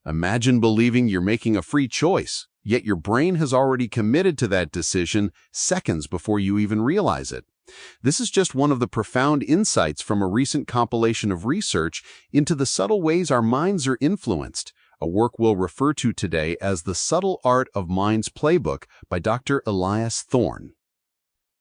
Imagine believing you're making a free choice, yet your brain has already committed to that decision seconds before you even realize it. This is just one of the profound insights from a recent compilation of research into the subtle ways our minds are influenced, a work we'll refer to today as The Subtle Art of Mind's Playbook by Dr. Elias Thorne.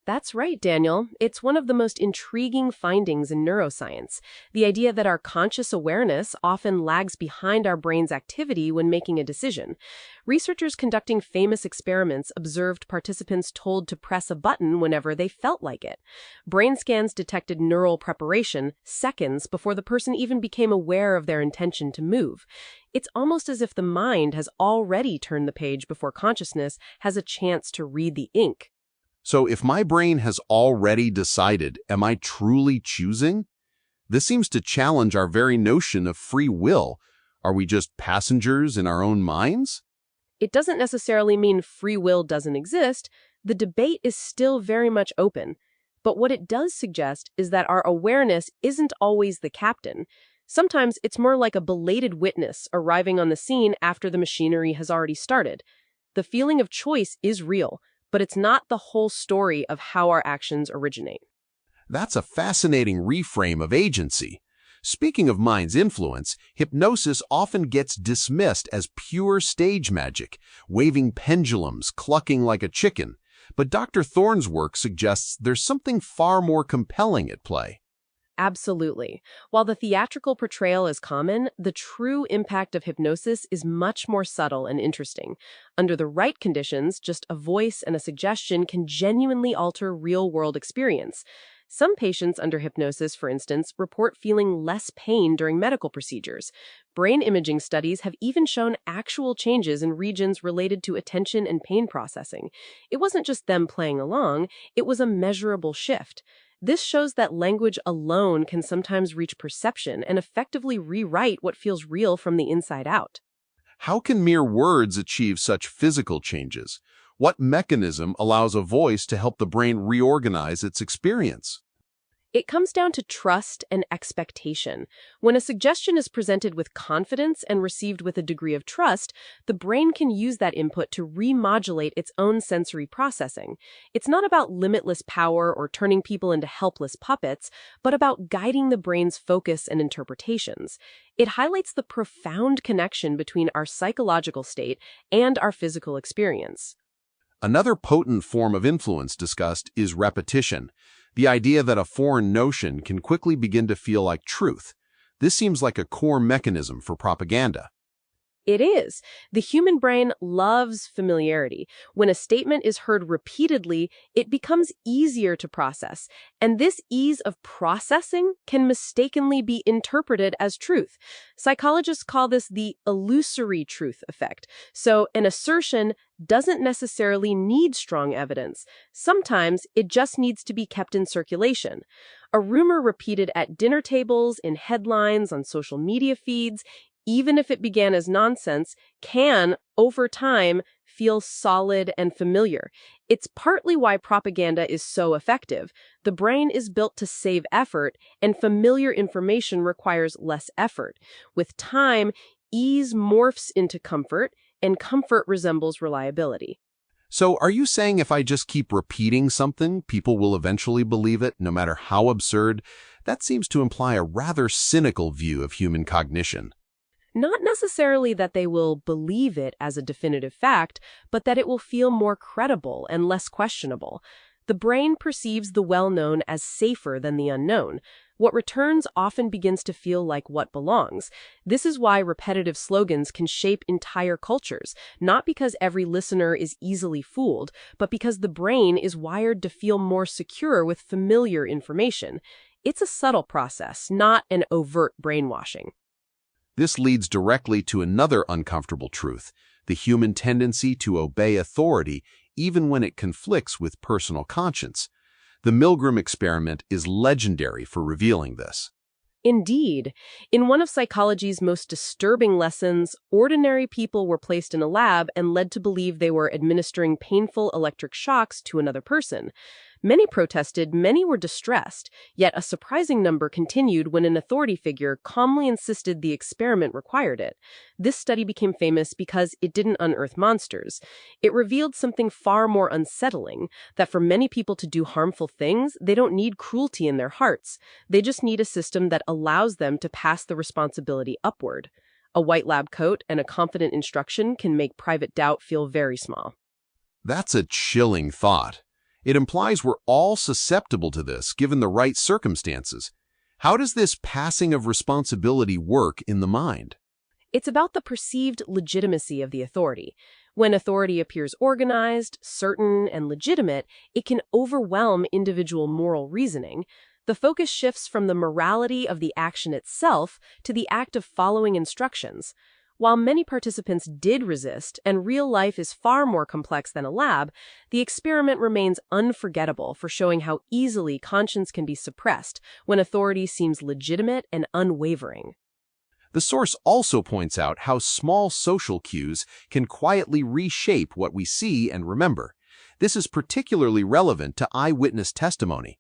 That's right, Daniel. It's one of the most intriguing findings in neuroscience. The idea that our conscious awareness often lags behind our brain's activity when making a decision. Researchers conducting famous experiments observed participants told to press a button whenever they felt like it. Brain scans detected neural preparation seconds before the person even became aware of their intention to move. It's almost as if the mind has already turned the page before consciousness has a chance to read the ink. So if my brain has already decided, am I truly choosing? This seems to challenge our very notion of free will. Are we just passengers in our own minds? It doesn't necessarily mean free will doesn't exist. The debate is still very much open. But what it does suggest is that our awareness isn't always the captain. Sometimes it's more like a belated witness arriving on the scene after the machinery has already started. The feeling of choice is real, but it's not the whole story of how our actions originate. That's a fascinating reframe of agency. Speaking of mind's influence, hypnosis often gets dismissed as pure stage magic, waving pendulums, clucking like a chicken. But Dr. Thorne's work suggests there's something far more compelling at play. Absolutely. While the theatrical portrayal is common, the true impact of hypnosis is much more subtle and interesting. Under the right conditions, just a voice and a suggestion can genuinely alter real-world experience. Some patients under hypnosis, for instance, report feeling less pain during medical procedures. Brain imaging studies have even shown actual changes in regions related to attention and pain processing. It wasn't just them playing along, it was a measurable shift. This shows that language alone can sometimes reach perception and effectively rewrite what feels real from the inside out. How can mere words achieve such physical changes? What mechanism allows a voice to help the brain reorganize its experience? It comes down to trust and expectation. When a suggestion is presented with confidence and received with a degree of trust, the brain can use that input to remodulate its own sensory processing. It's not about limitless power or turning people into helpless puppets, but about guiding the brain's focus and interpretations. It highlights the profound connection between our psychological state and our physical experience. Another potent form of influence discussed is repetition. The idea that a foreign notion can quickly begin to feel like truth. This seems like a core mechanism for propaganda. It is. The human brain loves familiarity. When a statement is heard repeatedly, it becomes easier to process. And this ease of processing can mistakenly be interpreted as truth. Psychologists call this the illusory truth effect. So an assertion doesn't necessarily need strong evidence. Sometimes it just needs to be kept in circulation. A rumor repeated at dinner tables, in headlines, on social media feeds, even if it began as nonsense, can, over time, feel solid and familiar. It's partly why propaganda is so effective. The brain is built to save effort, and familiar information requires less effort. With time, ease morphs into comfort, and comfort resembles reliability. So are you saying if I just keep repeating something, people will eventually believe it, no matter how absurd? That seems to imply a rather cynical view of human cognition. Not necessarily that they will believe it as a definitive fact, but that it will feel more credible and less questionable. The brain perceives the well-known as safer than the unknown. What returns often begins to feel like what belongs. This is why repetitive slogans can shape entire cultures, not because every listener is easily fooled, but because the brain is wired to feel more secure with familiar information. It's a subtle process, not an overt brainwashing. This leads directly to another uncomfortable truth, the human tendency to obey authority even when it conflicts with personal conscience. The Milgram experiment is legendary for revealing this. Indeed. In one of psychology's most disturbing lessons, ordinary people were placed in a lab and led to believe they were administering painful electric shocks to another person. Many protested, many were distressed, yet a surprising number continued when an authority figure calmly insisted the experiment required it. This study became famous because it didn't unearth monsters. It revealed something far more unsettling, that for many people to do harmful things, they don't need cruelty in their hearts. They just need a system that allows them to pass the responsibility upward. A white lab coat and a confident instruction can make private doubt feel very small. That's a chilling thought. It implies we're all susceptible to this, given the right circumstances. How does this passing of responsibility work in the mind? It's about the perceived legitimacy of the authority. When authority appears organized, certain, and legitimate, it can overwhelm individual moral reasoning. The focus shifts from the morality of the action itself to the act of following instructions. While many participants did resist, and real life is far more complex than a lab, the experiment remains unforgettable for showing how easily conscience can be suppressed when authority seems legitimate and unwavering. The source also points out how small social cues can quietly reshape what we see and remember. This is particularly relevant to eyewitness testimony.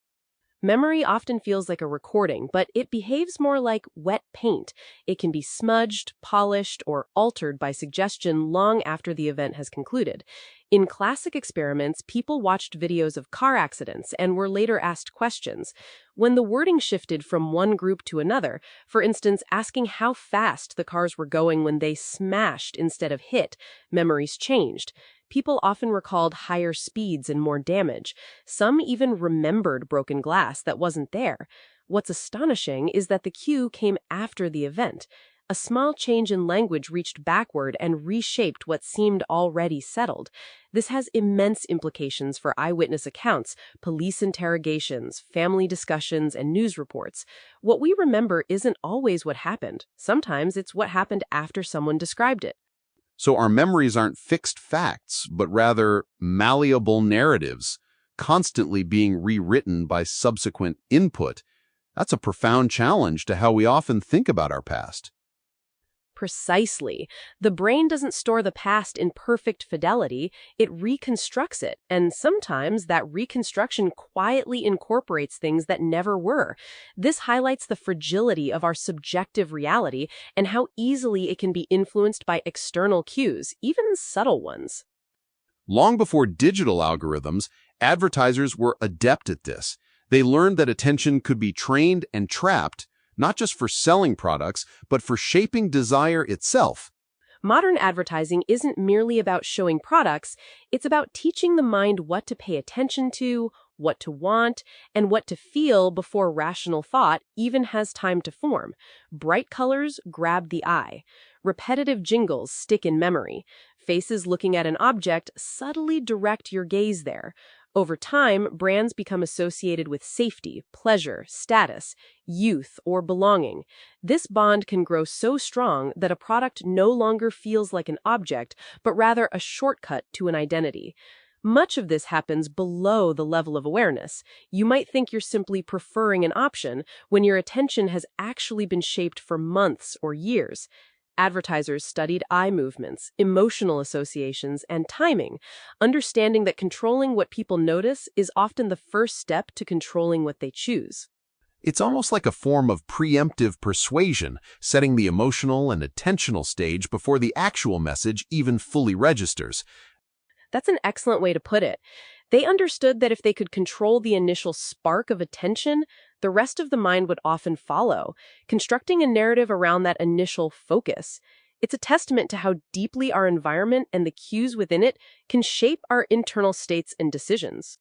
Memory often feels like a recording, but it behaves more like wet paint. It can be smudged, polished, or altered by suggestion long after the event has concluded. In classic experiments, people watched videos of car accidents and were later asked questions. When the wording shifted from one group to another, for instance, asking how fast the cars were going when they smashed instead of hit, memories changed. People often recalled higher speeds and more damage. Some even remembered broken glass that wasn't there. What's astonishing is that the cue came after the event. A small change in language reached backward and reshaped what seemed already settled. This has immense implications for eyewitness accounts, police interrogations, family discussions, and news reports. What we remember isn't always what happened. Sometimes it's what happened after someone described it. So our memories aren't fixed facts, but rather malleable narratives, constantly being rewritten by subsequent input. That's a profound challenge to how we often think about our past. Precisely. The brain doesn't store the past in perfect fidelity, it reconstructs it, and sometimes that reconstruction quietly incorporates things that never were. This highlights the fragility of our subjective reality and how easily it can be influenced by external cues, even subtle ones. Long before digital algorithms, advertisers were adept at this. They learned that attention could be trained and trapped, not just for selling products, but for shaping desire itself. Modern advertising isn't merely about showing products, it's about teaching the mind what to pay attention to, what to want, and what to feel before rational thought even has time to form. Bright colors grab the eye. Repetitive jingles stick in memory. Faces looking at an object subtly direct your gaze there. Over time, brands become associated with safety, pleasure, status, youth, or belonging. This bond can grow so strong that a product no longer feels like an object, but rather a shortcut to an identity. Much of this happens below the level of awareness. You might think you're simply preferring an option when your attention has actually been shaped for months or years. Advertisers studied eye movements, emotional associations, and timing, understanding that controlling what people notice is often the first step to controlling what they choose. It's almost like a form of preemptive persuasion, setting the emotional and attentional stage before the actual message even fully registers. That's an excellent way to put it. They understood that if they could control the initial spark of attention, the rest of the mind would often follow, constructing a narrative around that initial focus. It's a testament to how deeply our environment and the cues within it can shape our internal states and decisions.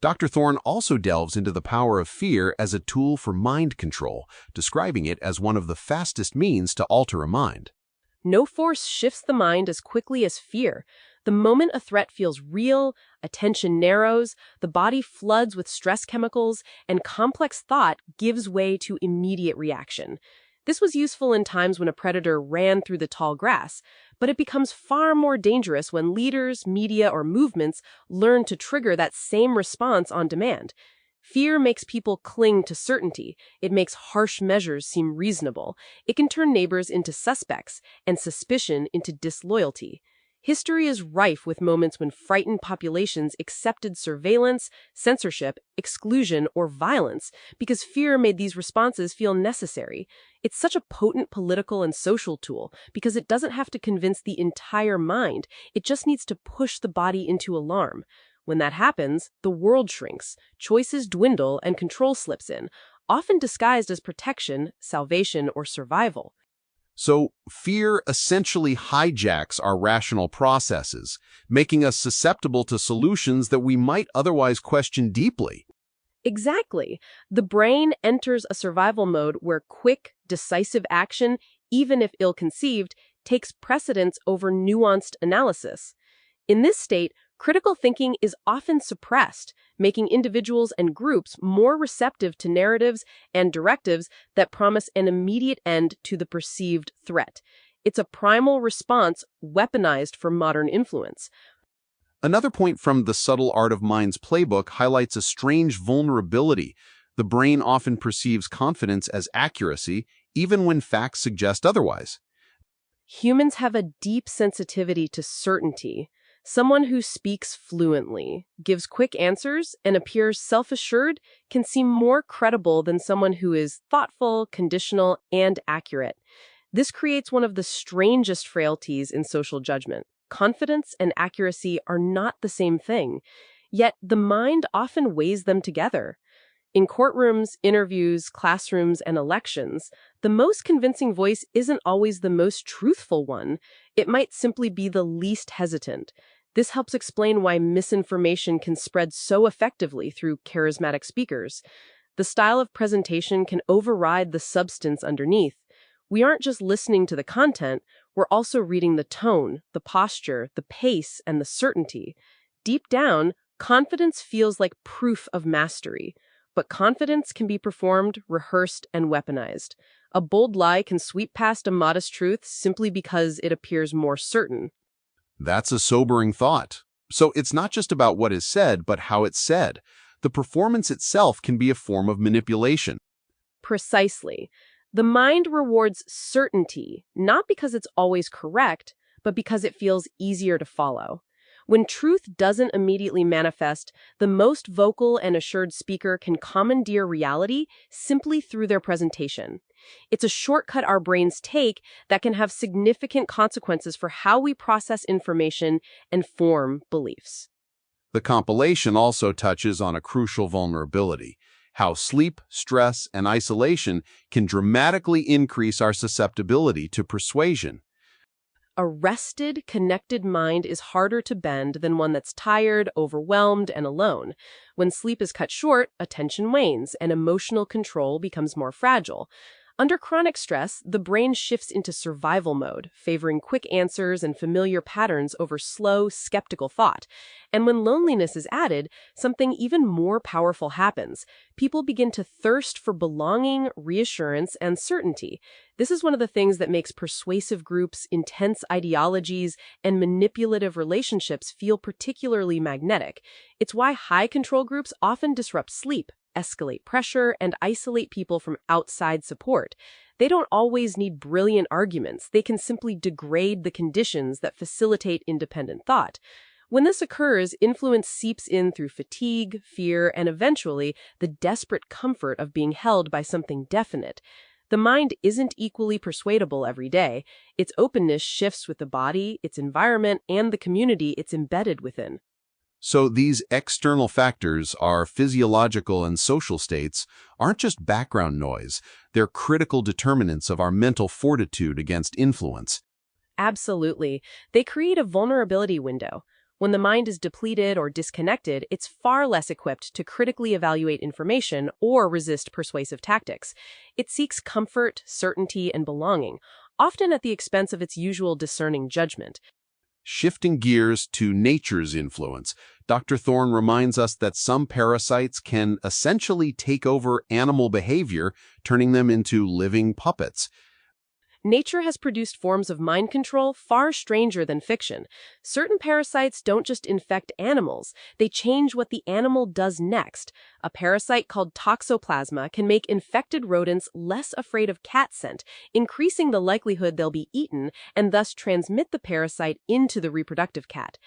Dr. Thorne also delves into the power of fear as a tool for mind control, describing it as one of the fastest means to alter a mind. No force shifts the mind as quickly as fear. The moment a threat feels real, attention narrows, the body floods with stress chemicals, and complex thought gives way to immediate reaction. This was useful in times when a predator ran through the tall grass, but it becomes far more dangerous when leaders, media, or movements learn to trigger that same response on demand. Fear makes people cling to certainty. It makes harsh measures seem reasonable. It can turn neighbors into suspects and suspicion into disloyalty. History is rife with moments when frightened populations accepted surveillance, censorship, exclusion, or violence because fear made these responses feel necessary. It's such a potent political and social tool because it doesn't have to convince the entire mind, it just needs to push the body into alarm. When that happens, the world shrinks, choices dwindle, and control slips in, often disguised as protection, salvation, or survival. So, fear essentially hijacks our rational processes, making us susceptible to solutions that we might otherwise question deeply. Exactly. The brain enters a survival mode where quick, decisive action, even if ill-conceived, takes precedence over nuanced analysis. In this state, critical thinking is often suppressed, making individuals and groups more receptive to narratives and directives that promise an immediate end to the perceived threat. It's a primal response weaponized for modern influence. Another point from The Subtle Art of Mind's playbook highlights a strange vulnerability. The brain often perceives confidence as accuracy, even when facts suggest otherwise. Humans have a deep sensitivity to certainty. Someone who speaks fluently, gives quick answers, and appears self-assured can seem more credible than someone who is thoughtful, conditional, and accurate. This creates one of the strangest frailties in social judgment. Confidence and accuracy are not the same thing, yet the mind often weighs them together. In courtrooms, interviews, classrooms, and elections, the most convincing voice isn't always the most truthful one. It might simply be the least hesitant. This helps explain why misinformation can spread so effectively through charismatic speakers. The style of presentation can override the substance underneath. We aren't just listening to the content, we're also reading the tone, the posture, the pace, and the certainty. Deep down, confidence feels like proof of mastery. But confidence can be performed, rehearsed, and weaponized. A bold lie can sweep past a modest truth simply because it appears more certain. That's a sobering thought. So it's not just about what is said, but how it's said. The performance itself can be a form of manipulation. Precisely. The mind rewards certainty, not because it's always correct, but because it feels easier to follow. When truth doesn't immediately manifest, the most vocal and assured speaker can commandeer reality simply through their presentation. It's a shortcut our brains take that can have significant consequences for how we process information and form beliefs. The compilation also touches on a crucial vulnerability: how sleep, stress, and isolation can dramatically increase our susceptibility to persuasion. A rested, connected mind is harder to bend than one that's tired, overwhelmed, and alone. When sleep is cut short, attention wanes, and emotional control becomes more fragile. Under chronic stress, the brain shifts into survival mode, favoring quick answers and familiar patterns over slow, skeptical thought. And when loneliness is added, something even more powerful happens. People begin to thirst for belonging, reassurance, and certainty. This is one of the things that makes persuasive groups, intense ideologies, and manipulative relationships feel particularly magnetic. It's why high-control groups often disrupt sleep, escalate pressure, and isolate people from outside support. They don't always need brilliant arguments. They can simply degrade the conditions that facilitate independent thought. When this occurs, influence seeps in through fatigue, fear, and eventually the desperate comfort of being held by something definite. The mind isn't equally persuadable every day. Its openness shifts with the body, its environment, and the community it's embedded within. So these external factors, our physiological and social states, aren't just background noise. They're critical determinants of our mental fortitude against influence. Absolutely. They create a vulnerability window. When the mind is depleted or disconnected, it's far less equipped to critically evaluate information or resist persuasive tactics. It seeks comfort, certainty, and belonging, often at the expense of its usual discerning judgment. Shifting gears to nature's influence, Dr. Thorne reminds us that some parasites can essentially take over animal behavior, turning them into living puppets. Nature has produced forms of mind control far stranger than fiction. Certain parasites don't just infect animals, they change what the animal does next. A parasite called toxoplasma can make infected rodents less afraid of cat scent, increasing the likelihood they'll be eaten and thus transmit the parasite into the reproductive cat.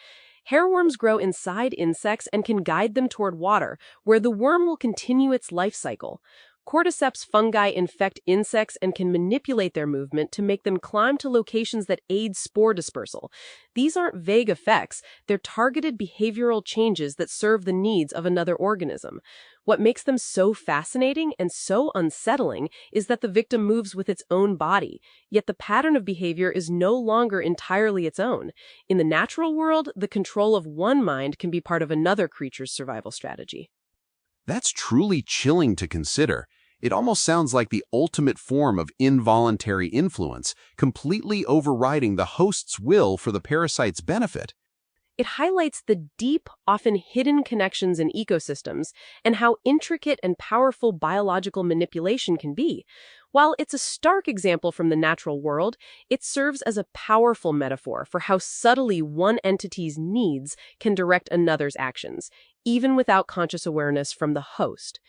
Hairworms grow inside insects and can guide them toward water, where the worm will continue its life cycle. Cordyceps fungi infect insects and can manipulate their movement to make them climb to locations that aid spore dispersal. These aren't vague effects, they're targeted behavioral changes that serve the needs of another organism. What makes them so fascinating and so unsettling is that the victim moves with its own body, yet the pattern of behavior is no longer entirely its own. In the natural world, the control of one mind can be part of another creature's survival strategy. That's truly chilling to consider. It almost sounds like the ultimate form of involuntary influence, completely overriding the host's will for the parasite's benefit. It highlights the deep, often hidden connections in ecosystems and how intricate and powerful biological manipulation can be. While it's a stark example from the natural world, it serves as a powerful metaphor for how subtly one entity's needs can direct another's actions, even without conscious awareness from the host.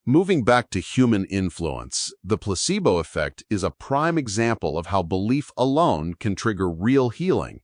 Moving back to human influence, the placebo effect is a prime example of how belief alone can trigger real healing.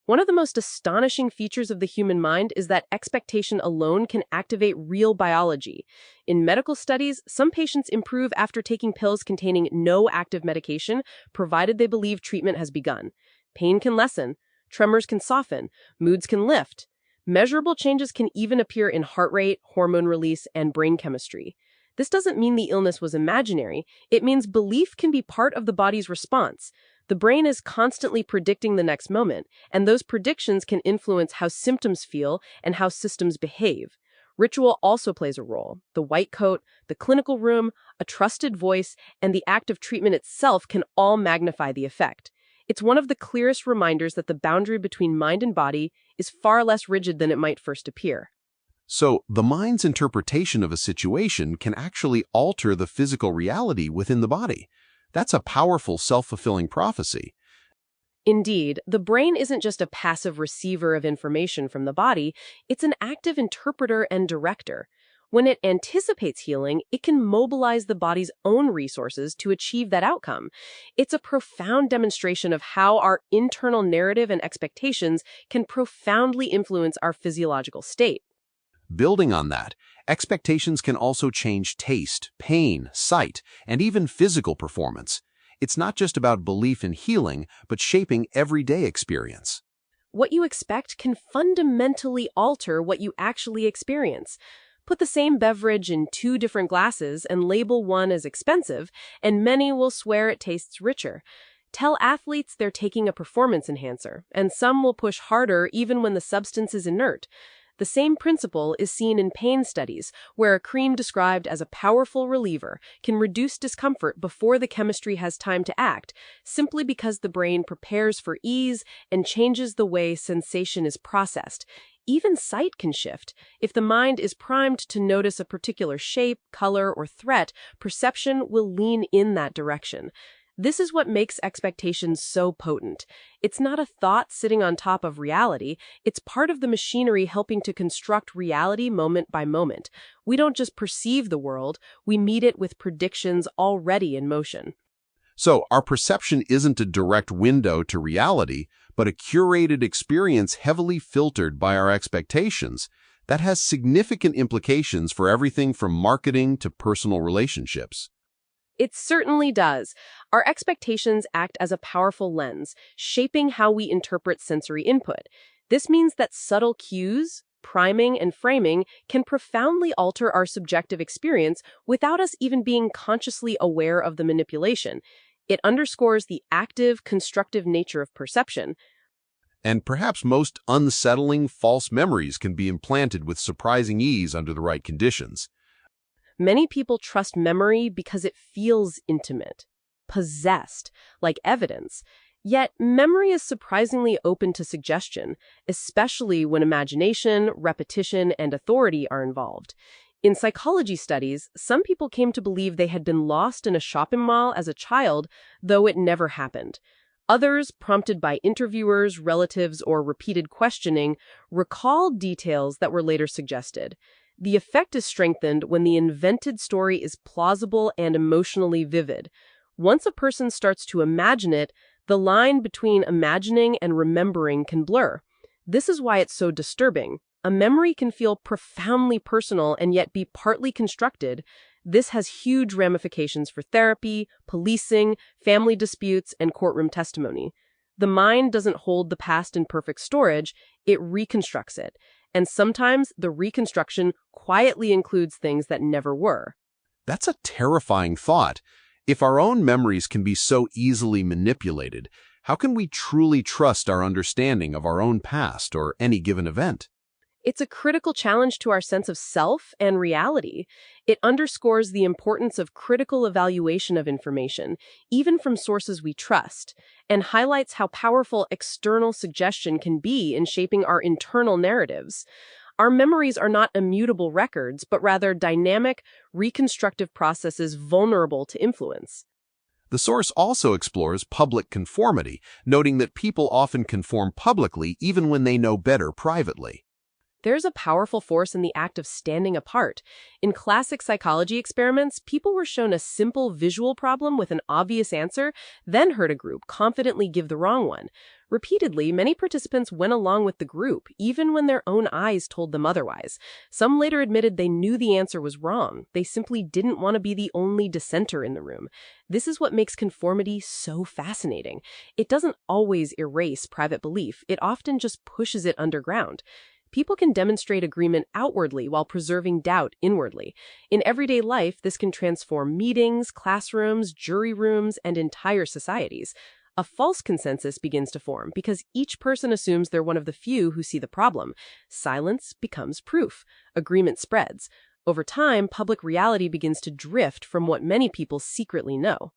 One of the most astonishing features of the human mind is that expectation alone can activate real biology. In medical studies, some patients improve after taking pills containing no active medication, provided they believe treatment has begun. Pain can lessen, tremors can soften, moods can lift. Measurable changes can even appear in heart rate, hormone release, and brain chemistry. This doesn't mean the illness was imaginary. It means belief can be part of the body's response. The brain is constantly predicting the next moment, and those predictions can influence how symptoms feel and how systems behave. Ritual also plays a role. The white coat, the clinical room, a trusted voice, and the act of treatment itself can all magnify the effect. It's one of the clearest reminders that the boundary between mind and body is far less rigid than it might first appear. So, the mind's interpretation of a situation can actually alter the physical reality within the body. That's a powerful self-fulfilling prophecy. Indeed, the brain isn't just a passive receiver of information from the body, it's an active interpreter and director. When it anticipates healing, it can mobilize the body's own resources to achieve that outcome. It's a profound demonstration of how our internal narrative and expectations can profoundly influence our physiological state. Building on that, expectations can also change taste, pain, sight, and even physical performance. It's not just about belief in healing, but shaping everyday experience. What you expect can fundamentally alter what you actually experience. Put the same beverage in two different glasses and label one as expensive, and many will swear it tastes richer. Tell athletes they're taking a performance enhancer, and some will push harder even when the substance is inert. The same principle is seen in pain studies, where a cream described as a powerful reliever can reduce discomfort before the chemistry has time to act, simply because the brain prepares for ease and changes the way sensation is processed. Even sight can shift. If the mind is primed to notice a particular shape, color, or threat, perception will lean in that direction. This is what makes expectations so potent. It's not a thought sitting on top of reality. It's part of the machinery helping to construct reality moment by moment. We don't just perceive the world, we meet it with predictions already in motion. So, our perception isn't a direct window to reality, but a curated experience heavily filtered by our expectations. That has significant implications for everything from marketing to personal relationships. It certainly does. Our expectations act as a powerful lens, shaping how we interpret sensory input. This means that subtle cues, priming, and framing can profoundly alter our subjective experience without us even being consciously aware of the manipulation. It underscores the active, constructive nature of perception. And perhaps most unsettling false memories can be implanted with surprising ease under the right conditions. Many people trust memory because it feels intimate, possessed, like evidence. Yet, memory is surprisingly open to suggestion, especially when imagination, repetition, and authority are involved. In psychology studies, some people came to believe they had been lost in a shopping mall as a child, though it never happened. Others, prompted by interviewers, relatives, or repeated questioning, recalled details that were later suggested. The effect is strengthened when the invented story is plausible and emotionally vivid. Once a person starts to imagine it, the line between imagining and remembering can blur. This is why it's so disturbing. A memory can feel profoundly personal and yet be partly constructed. This has huge ramifications for therapy, policing, family disputes, and courtroom testimony. The mind doesn't hold the past in perfect storage, it reconstructs it. And sometimes the reconstruction quietly includes things that never were. That's a terrifying thought. If our own memories can be so easily manipulated, how can we truly trust our understanding of our own past or any given event? It's a critical challenge to our sense of self and reality. It underscores the importance of critical evaluation of information, even from sources we trust, and highlights how powerful external suggestion can be in shaping our internal narratives. Our memories are not immutable records, but rather dynamic, reconstructive processes vulnerable to influence. The source also explores public conformity, noting that people often conform publicly even when they know better privately. There's a powerful force in the act of standing apart. In classic psychology experiments, people were shown a simple visual problem with an obvious answer, then heard a group confidently give the wrong one. Repeatedly, many participants went along with the group, even when their own eyes told them otherwise. Some later admitted they knew the answer was wrong. They simply didn't want to be the only dissenter in the room. This is what makes conformity so fascinating. It doesn't always erase private belief. It often just pushes it underground. People can demonstrate agreement outwardly while preserving doubt inwardly. In everyday life, this can transform meetings, classrooms, jury rooms, and entire societies. A false consensus begins to form because each person assumes they're one of the few who see the problem. Silence becomes proof. Agreement spreads. Over time, public reality begins to drift from what many people secretly know.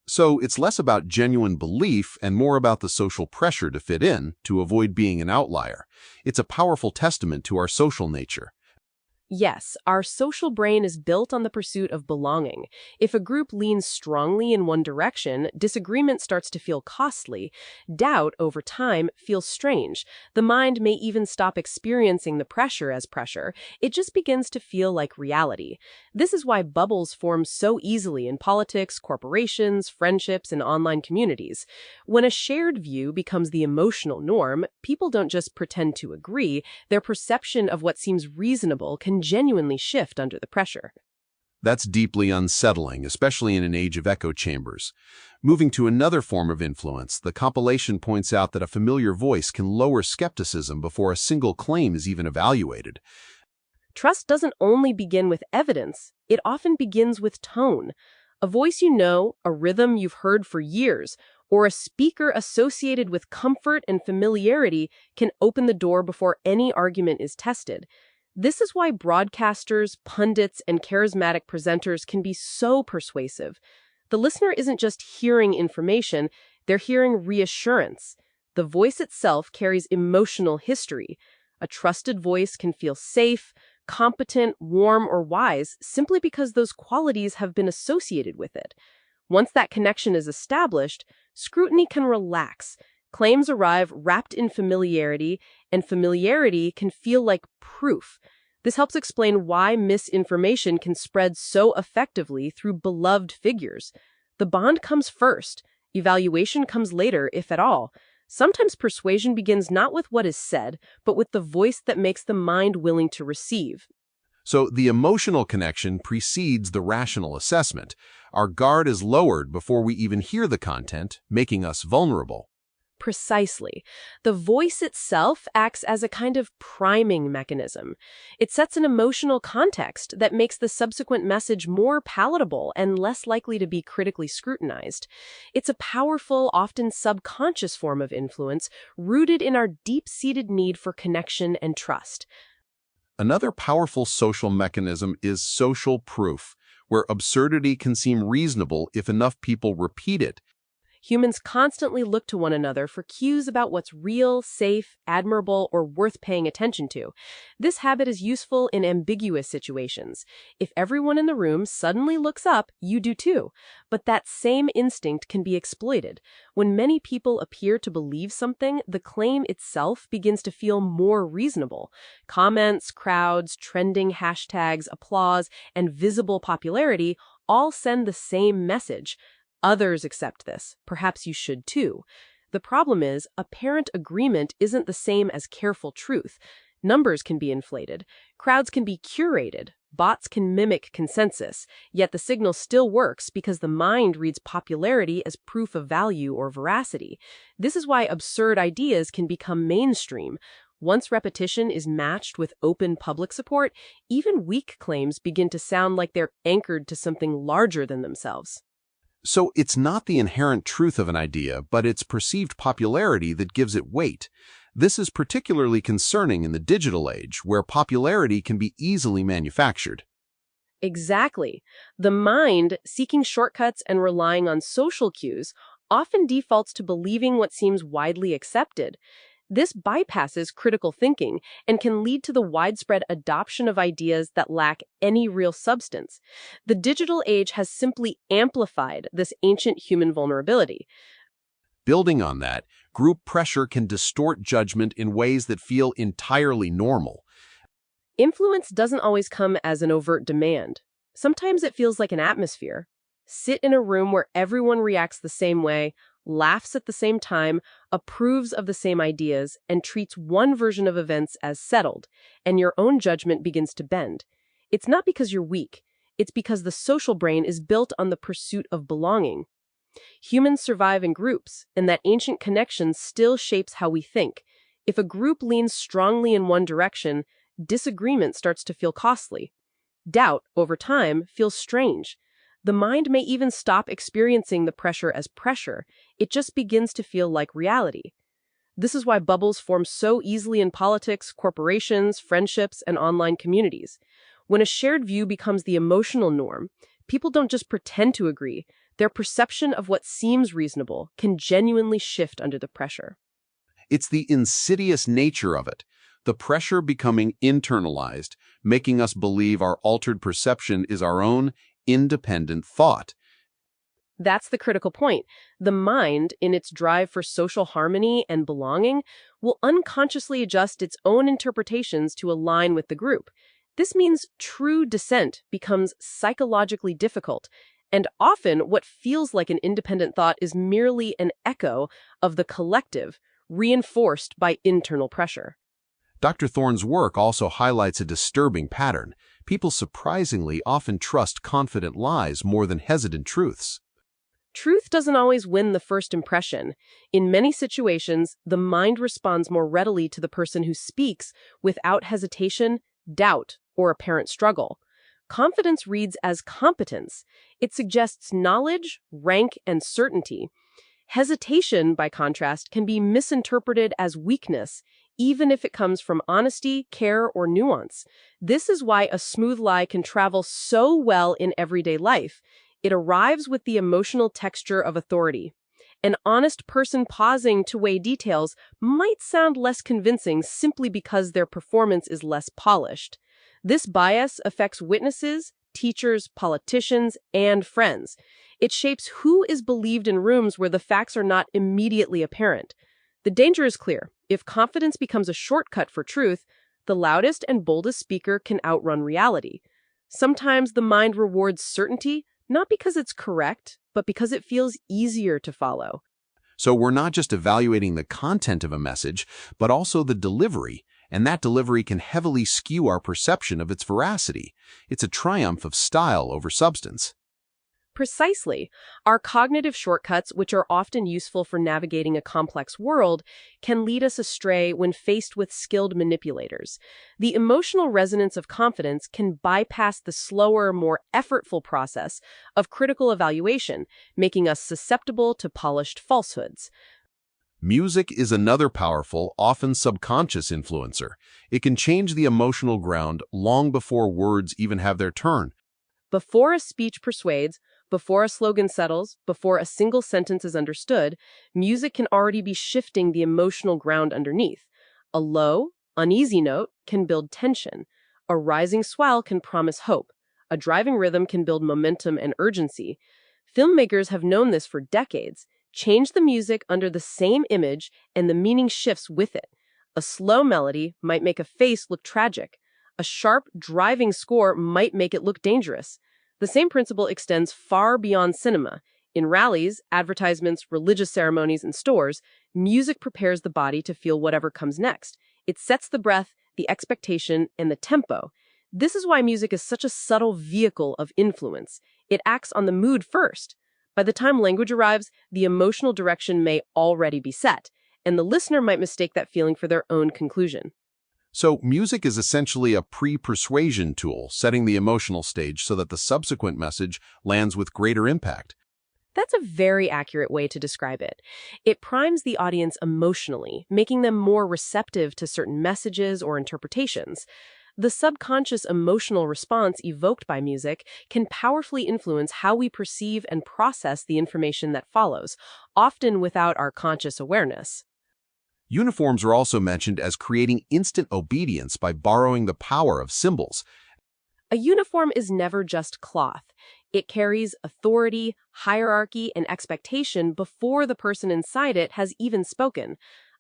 So it's less about genuine belief and more about the social pressure to fit in, to avoid being an outlier. It's a powerful testament to our social nature. Yes, our social brain is built on the pursuit of belonging. If a group leans strongly in one direction, disagreement starts to feel costly. Doubt, over time, feels strange. The mind may even stop experiencing the pressure as pressure. It just begins to feel like reality. This is why bubbles form so easily in politics, corporations, friendships, and online communities. When a shared view becomes the emotional norm, people don't just pretend to agree. Their perception of what seems reasonable can genuinely shift under the pressure. That's deeply unsettling, especially in an age of echo chambers. Moving to another form of influence, the compilation points out that a familiar voice can lower skepticism before a single claim is even evaluated. Trust doesn't only begin with evidence, it often begins with tone. A voice you know, a rhythm you've heard for years, or a speaker associated with comfort and familiarity can open the door before any argument is tested. This is why broadcasters, pundits, and charismatic presenters can be so persuasive. The listener isn't just hearing information, they're hearing reassurance. The voice itself carries emotional history. A trusted voice can feel safe, competent, warm, or wise simply because those qualities have been associated with it. Once that connection is established, scrutiny can relax. Claims arrive wrapped in familiarity, and familiarity can feel like proof. This helps explain why misinformation can spread so effectively through beloved figures. The bond comes first. Evaluation comes later, if at all. Sometimes persuasion begins not with what is said, but with the voice that makes the mind willing to receive. So the emotional connection precedes the rational assessment. Our guard is lowered before we even hear the content, making us vulnerable. Precisely. The voice itself acts as a kind of priming mechanism. It sets an emotional context that makes the subsequent message more palatable and less likely to be critically scrutinized. It's a powerful, often subconscious form of influence rooted in our deep-seated need for connection and trust. Another powerful social mechanism is social proof, where absurdity can seem reasonable if enough people repeat it. Humans constantly look to one another for cues about what's real, safe, admirable, or worth paying attention to. This habit is useful in ambiguous situations. If everyone in the room suddenly looks up, you do too. But that same instinct can be exploited. When many people appear to believe something, the claim itself begins to feel more reasonable. Comments, crowds, trending hashtags, applause, and visible popularity all send the same message. Others accept this. Perhaps you should too. The problem is, apparent agreement isn't the same as careful truth. Numbers can be inflated. Crowds can be curated. Bots can mimic consensus. Yet the signal still works because the mind reads popularity as proof of value or veracity. This is why absurd ideas can become mainstream. Once repetition is matched with open public support, even weak claims begin to sound like they're anchored to something larger than themselves. So it's not the inherent truth of an idea, but its perceived popularity that gives it weight. This is particularly concerning in the digital age, where popularity can be easily manufactured. Exactly. The mind, seeking shortcuts and relying on social cues, often defaults to believing what seems widely accepted. This bypasses critical thinking and can lead to the widespread adoption of ideas that lack any real substance. The digital age has simply amplified this ancient human vulnerability. Building on that, group pressure can distort judgment in ways that feel entirely normal. Influence doesn't always come as an overt demand. Sometimes it feels like an atmosphere. Sit in a room where everyone reacts the same way, laughs at the same time, approves of the same ideas, and treats one version of events as settled, and your own judgment begins to bend. It's not because you're weak. It's because the social brain is built on the pursuit of belonging. Humans survive in groups, and that ancient connection still shapes how we think. If a group leans strongly in one direction, disagreement starts to feel costly. Doubt, over time, feels strange. The mind may even stop experiencing the pressure as pressure. It just begins to feel like reality. This is why bubbles form so easily in politics, corporations, friendships, and online communities. When a shared view becomes the emotional norm, people don't just pretend to agree. Their perception of what seems reasonable can genuinely shift under the pressure. It's the insidious nature of it, the pressure becoming internalized, making us believe our altered perception is our own independent thought. That's the critical point. The mind, in its drive for social harmony and belonging, will unconsciously adjust its own interpretations to align with the group. This means true dissent becomes psychologically difficult, and often what feels like an independent thought is merely an echo of the collective, reinforced by internal pressure. Dr. Thorne's work also highlights a disturbing pattern. People surprisingly often trust confident lies more than hesitant truths. Truth doesn't always win the first impression. In many situations, the mind responds more readily to the person who speaks without hesitation, doubt, or apparent struggle. Confidence reads as competence. It suggests knowledge, rank, and certainty. Hesitation, by contrast, can be misinterpreted as weakness, even if it comes from honesty, care, or nuance. This is why a smooth lie can travel so well in everyday life. It arrives with the emotional texture of authority. An honest person pausing to weigh details might sound less convincing simply because their performance is less polished. This bias affects witnesses, teachers, politicians, and friends. It shapes who is believed in rooms where the facts are not immediately apparent. The danger is clear. If confidence becomes a shortcut for truth, the loudest and boldest speaker can outrun reality. Sometimes the mind rewards certainty, not because it's correct, but because it feels easier to follow. So we're not just evaluating the content of a message, but also the delivery, and that delivery can heavily skew our perception of its veracity. It's a triumph of style over substance. Precisely. Our cognitive shortcuts, which are often useful for navigating a complex world, can lead us astray when faced with skilled manipulators. The emotional resonance of confidence can bypass the slower, more effortful process of critical evaluation, making us susceptible to polished falsehoods. Music is another powerful, often subconscious influencer. It can change the emotional ground long before words even have their turn. Before a speech persuades, Before a slogan settles, before a single sentence is understood, music can already be shifting the emotional ground underneath. A low, uneasy note can build tension. A rising swell can promise hope. A driving rhythm can build momentum and urgency. Filmmakers have known this for decades. Change the music under the same image, and the meaning shifts with it. A slow melody might make a face look tragic. A sharp, driving score might make it look dangerous. The same principle extends far beyond cinema. In rallies, advertisements, religious ceremonies, and stores, music prepares the body to feel whatever comes next. It sets the breath, the expectation, and the tempo. This is why music is such a subtle vehicle of influence. It acts on the mood first. By the time language arrives, the emotional direction may already be set, and the listener might mistake that feeling for their own conclusion. So, music is essentially a pre-persuasion tool, setting the emotional stage so that the subsequent message lands with greater impact. That's a very accurate way to describe it. It primes the audience emotionally, making them more receptive to certain messages or interpretations. The subconscious emotional response evoked by music can powerfully influence how we perceive and process the information that follows, often without our conscious awareness. Uniforms are also mentioned as creating instant obedience by borrowing the power of symbols. A uniform is never just cloth. It carries authority, hierarchy, and expectation before the person inside it has even spoken.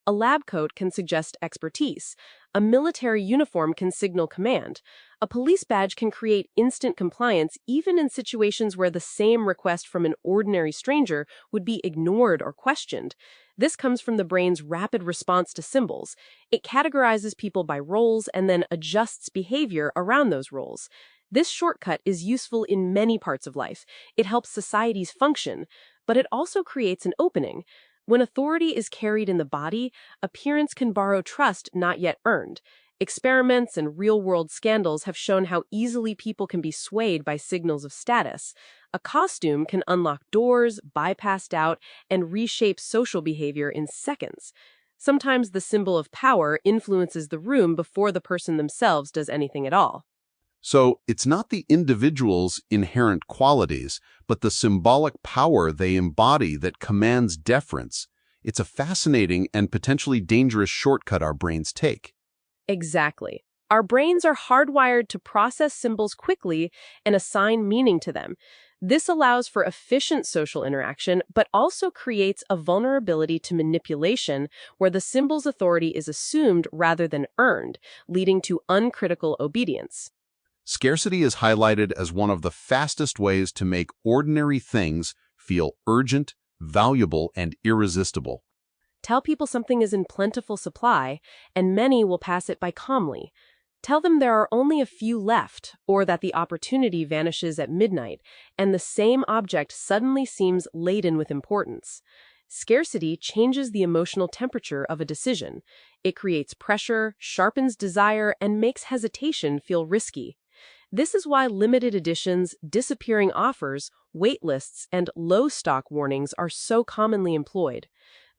A lab coat can suggest expertise. A military uniform can signal command. A police badge can create instant compliance even in situations where the same request from an ordinary stranger would be ignored or questioned. This comes from the brain's rapid response to symbols. It categorizes people by roles and then adjusts behavior around those roles. This shortcut is useful in many parts of life. It helps societies function, but it also creates an opening. When authority is carried in the body, appearance can borrow trust not yet earned. Experiments and real-world scandals have shown how easily people can be swayed by signals of status. A costume can unlock doors, bypass doubt, and reshape social behavior in seconds. Sometimes the symbol of power influences the room before the person themselves does anything at all. So, it's not the individual's inherent qualities, but the symbolic power they embody that commands deference. It's a fascinating and potentially dangerous shortcut our brains take. Exactly. Our brains are hardwired to process symbols quickly and assign meaning to them. This allows for efficient social interaction, but also creates a vulnerability to manipulation where the symbol's authority is assumed rather than earned, leading to uncritical obedience. Scarcity is highlighted as one of the fastest ways to make ordinary things feel urgent, valuable, and irresistible. Tell people something is in plentiful supply, and many will pass it by calmly. Tell them there are only a few left, or that the opportunity vanishes at midnight, and the same object suddenly seems laden with importance. Scarcity changes the emotional temperature of a decision. It creates pressure, sharpens desire, and makes hesitation feel risky. This is why limited editions, disappearing offers, wait lists, and low stock warnings are so commonly employed.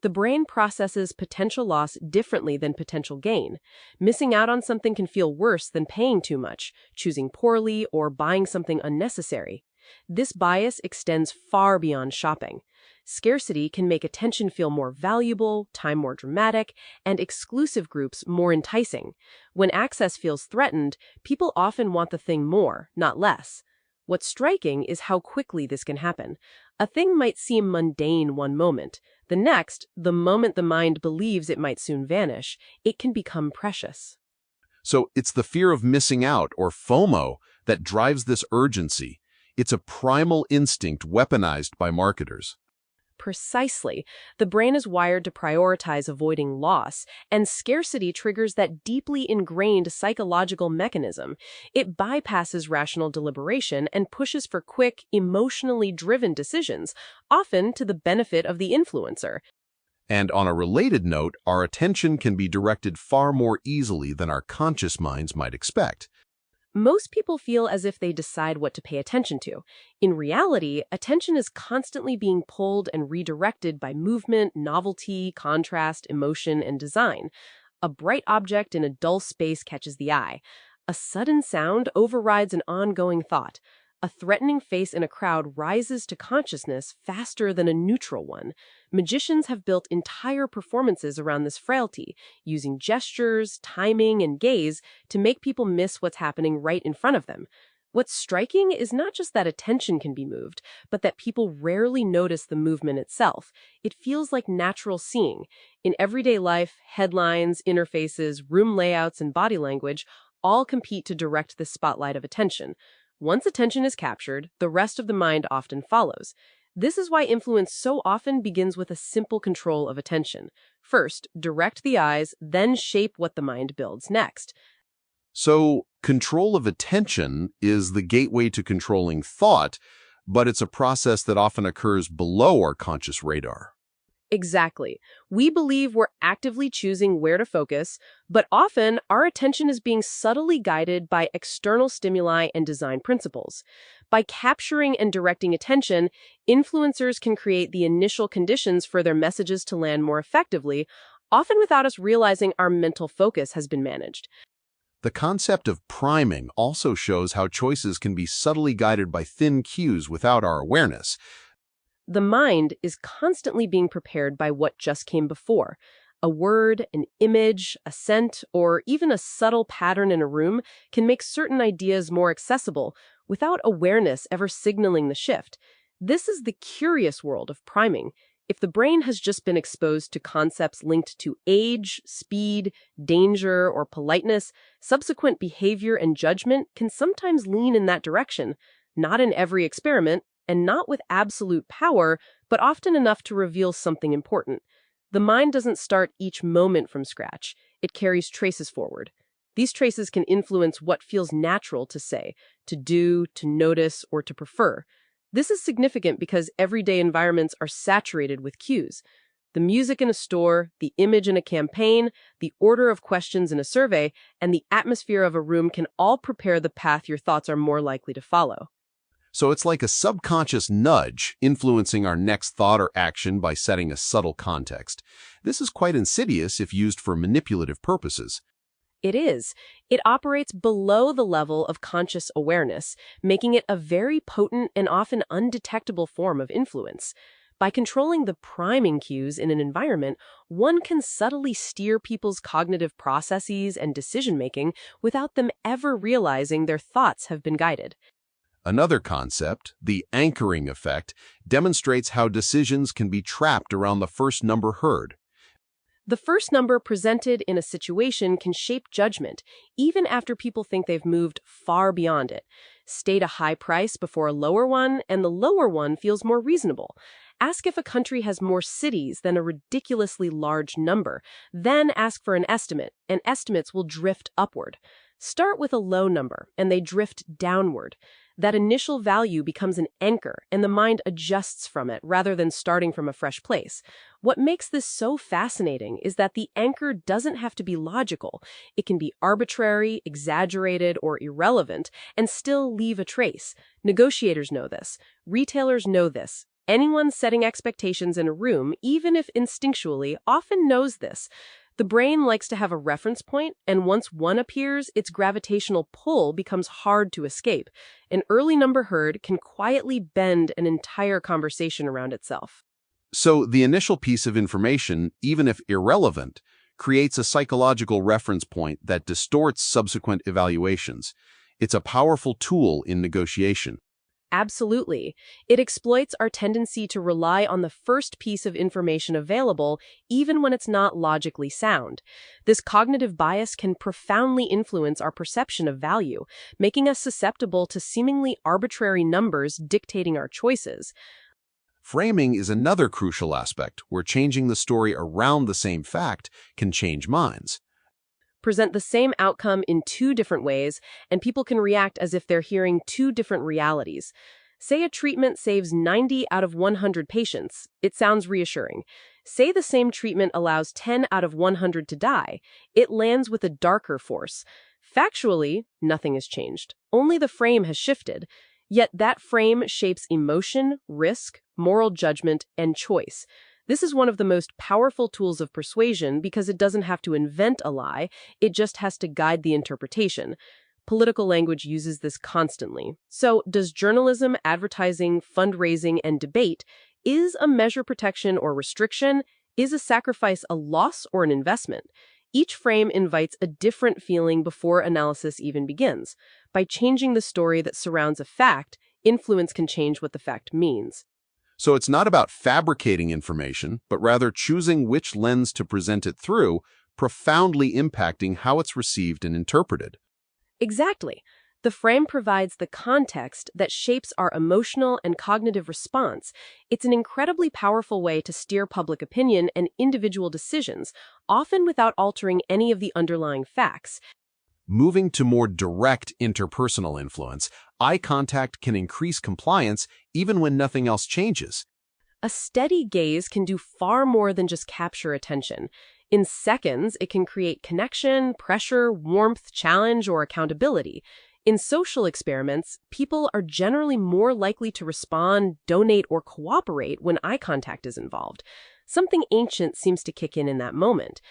The brain processes potential loss differently than potential gain. Missing out on something can feel worse than paying too much, choosing poorly, or buying something unnecessary. This bias extends far beyond shopping. Scarcity can make attention feel more valuable, time more dramatic, and exclusive groups more enticing. When access feels threatened, people often want the thing more, not less. What's striking is how quickly this can happen. A thing might seem mundane one moment. The next, the moment the mind believes it might soon vanish, it can become precious. So it's the fear of missing out, or FOMO, that drives this urgency. It's a primal instinct weaponized by marketers. Precisely. The brain is wired to prioritize avoiding loss, and scarcity triggers that deeply ingrained psychological mechanism. It bypasses rational deliberation and pushes for quick, emotionally driven decisions, often to the benefit of the influencer. And on a related note, our attention can be directed far more easily than our conscious minds might expect. Most people feel as if they decide what to pay attention to. In reality, attention is constantly being pulled and redirected by movement, novelty, contrast, emotion, and design. A bright object in a dull space catches the eye. A sudden sound overrides an ongoing thought. A threatening face in a crowd rises to consciousness faster than a neutral one. Magicians have built entire performances around this frailty, using gestures, timing, and gaze to make people miss what's happening right in front of them. What's striking is not just that attention can be moved, but that people rarely notice the movement itself. It feels like natural seeing. In everyday life, headlines, interfaces, room layouts, and body language all compete to direct the spotlight of attention. Once attention is captured, the rest of the mind often follows. This is why influence so often begins with a simple control of attention. First, direct the eyes, then shape what the mind builds next. So, control of attention is the gateway to controlling thought, but it's a process that often occurs below our conscious radar. Exactly. We believe we're actively choosing where to focus, but often our attention is being subtly guided by external stimuli and design principles. By capturing and directing attention, influencers can create the initial conditions for their messages to land more effectively, often without us realizing our mental focus has been managed. The concept of priming also shows how choices can be subtly guided by thin cues without our awareness. The mind is constantly being prepared by what just came before. A word, an image, a scent, or even a subtle pattern in a room can make certain ideas more accessible without awareness ever signaling the shift. This is the curious world of priming. If the brain has just been exposed to concepts linked to age, speed, danger, or politeness, subsequent behavior and judgment can sometimes lean in that direction. Not in every experiment, and not with absolute power, but often enough to reveal something important. The mind doesn't start each moment from scratch. It carries traces forward. These traces can influence what feels natural to say, to do, to notice, or to prefer. This is significant because everyday environments are saturated with cues. The music in a store, the image in a campaign, the order of questions in a survey, and the atmosphere of a room can all prepare the path your thoughts are more likely to follow. So it's like a subconscious nudge influencing our next thought or action by setting a subtle context. This is quite insidious if used for manipulative purposes. It is. It operates below the level of conscious awareness, making it a very potent and often undetectable form of influence. By controlling the priming cues in an environment, one can subtly steer people's cognitive processes and decision-making without them ever realizing their thoughts have been guided. Another concept, the anchoring effect, demonstrates how decisions can be trapped around the first number heard. The first number presented in a situation can shape judgment, even after people think they've moved far beyond it. State a high price before a lower one, and the lower one feels more reasonable. Ask if a country has more cities than a ridiculously large number. Then ask for an estimate, and estimates will drift upward. Start with a low number, and they drift downward. That initial value becomes an anchor, and the mind adjusts from it rather than starting from a fresh place. What makes this so fascinating is that the anchor doesn't have to be logical. It can be arbitrary, exaggerated, or irrelevant, and still leave a trace. Negotiators know this. Retailers know this. Anyone setting expectations in a room, even if instinctually, often knows this. The brain likes to have a reference point, and once one appears, its gravitational pull becomes hard to escape. An early number heard can quietly bend an entire conversation around itself. So the initial piece of information, even if irrelevant, creates a psychological reference point that distorts subsequent evaluations. It's a powerful tool in negotiation. Absolutely. It exploits our tendency to rely on the first piece of information available, even when it's not logically sound. This cognitive bias can profoundly influence our perception of value, making us susceptible to seemingly arbitrary numbers dictating our choices. Framing is another crucial aspect where changing the story around the same fact can change minds. Present the same outcome in two different ways, and people can react as if they're hearing two different realities. Say a treatment saves 90 out of 100 patients. It sounds reassuring. Say the same treatment allows 10 out of 100 to die. It lands with a darker force. Factually, nothing has changed. Only the frame has shifted. Yet that frame shapes emotion, risk, moral judgment, and choice. This is one of the most powerful tools of persuasion because it doesn't have to invent a lie, it just has to guide the interpretation. Political language uses this constantly. So, does journalism, advertising, fundraising, and debate, is a measure protection or restriction? Is a sacrifice a loss or an investment? Each frame invites a different feeling before analysis even begins. By changing the story that surrounds a fact, influence can change what the fact means. So it's not about fabricating information, but rather choosing which lens to present it through, profoundly impacting how it's received and interpreted. Exactly. The frame provides the context that shapes our emotional and cognitive response. It's an incredibly powerful way to steer public opinion and individual decisions, often without altering any of the underlying facts. Moving to more direct interpersonal influence, eye contact can increase compliance even when nothing else changes. A steady gaze can do far more than just capture attention. In seconds, it can create connection, pressure, warmth, challenge, or accountability. In social experiments, people are generally more likely to respond, donate, or cooperate when eye contact is involved. Something ancient seems to kick in that moment.